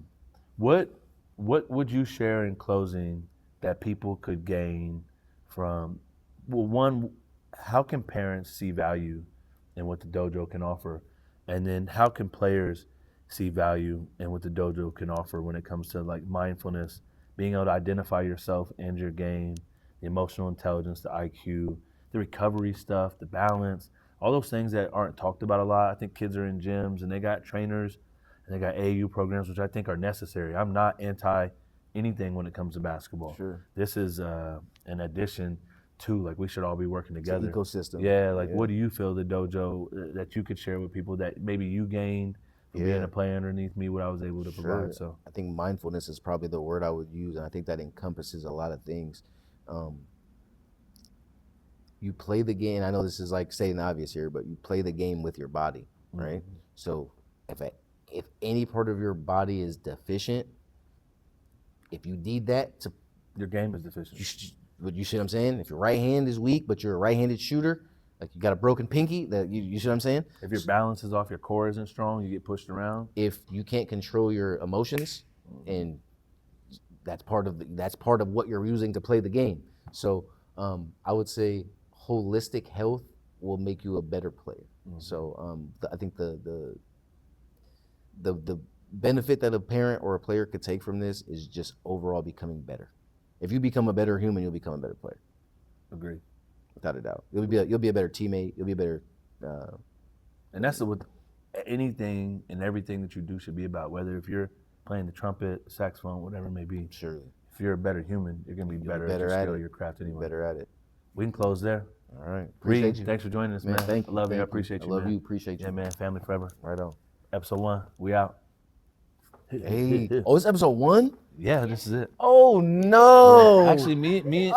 What would you share in closing that people could gain from? Well, one, how can parents see value in what the dojo can offer? And then how can players see value in what the dojo can offer when it comes to like mindfulness, being able to identify yourself and your game, the emotional intelligence, the IQ, the recovery stuff, the balance, all those things that aren't talked about a lot. I think kids are in gyms and they got trainers and they got AAU programs, which I think are necessary. I'm not anti anything when it comes to basketball. Sure. This is an addition to, like, we should all be working together. It's an ecosystem. Yeah, like, what do you feel the dojo that you could share with people that maybe you gained from being a player underneath me, what I was able to provide? So I think mindfulness is probably the word I would use, and I think that encompasses a lot of things. You play the game. I know this is like saying the obvious here, but you play the game with your body, right? So if any part of your body is deficient, if you need that to, your game is deficient. You see what I'm saying? If your right hand is weak, but you're a right-handed shooter, like you got a broken pinky, that you see what I'm saying? If your balance is off, your core isn't strong, you get pushed around. If you can't control your emotions, and that's part of what you're using to play the game. So I would say holistic health will make you a better player. So I think the benefit that a parent or a player could take from this is just overall becoming better. If you become a better human, you'll become a better player. Agree. Without a doubt, you'll be a better teammate. You'll be a better. And that's what anything and everything that you do should be about. Whether if you're playing the trumpet, saxophone, whatever it may be. Surely. If you're a better human, you're gonna be better at your skill, your craft anyway. Better at it. We can close there. All right. Reed, thanks for joining us, man. Thank you. I love you. I Thank appreciate you. I love man. you. Appreciate you. Yeah, man. Family forever. Right on. Episode 1. We out. Hey. Oh, it's episode 1? Yeah, this is it. Oh no. Actually, me.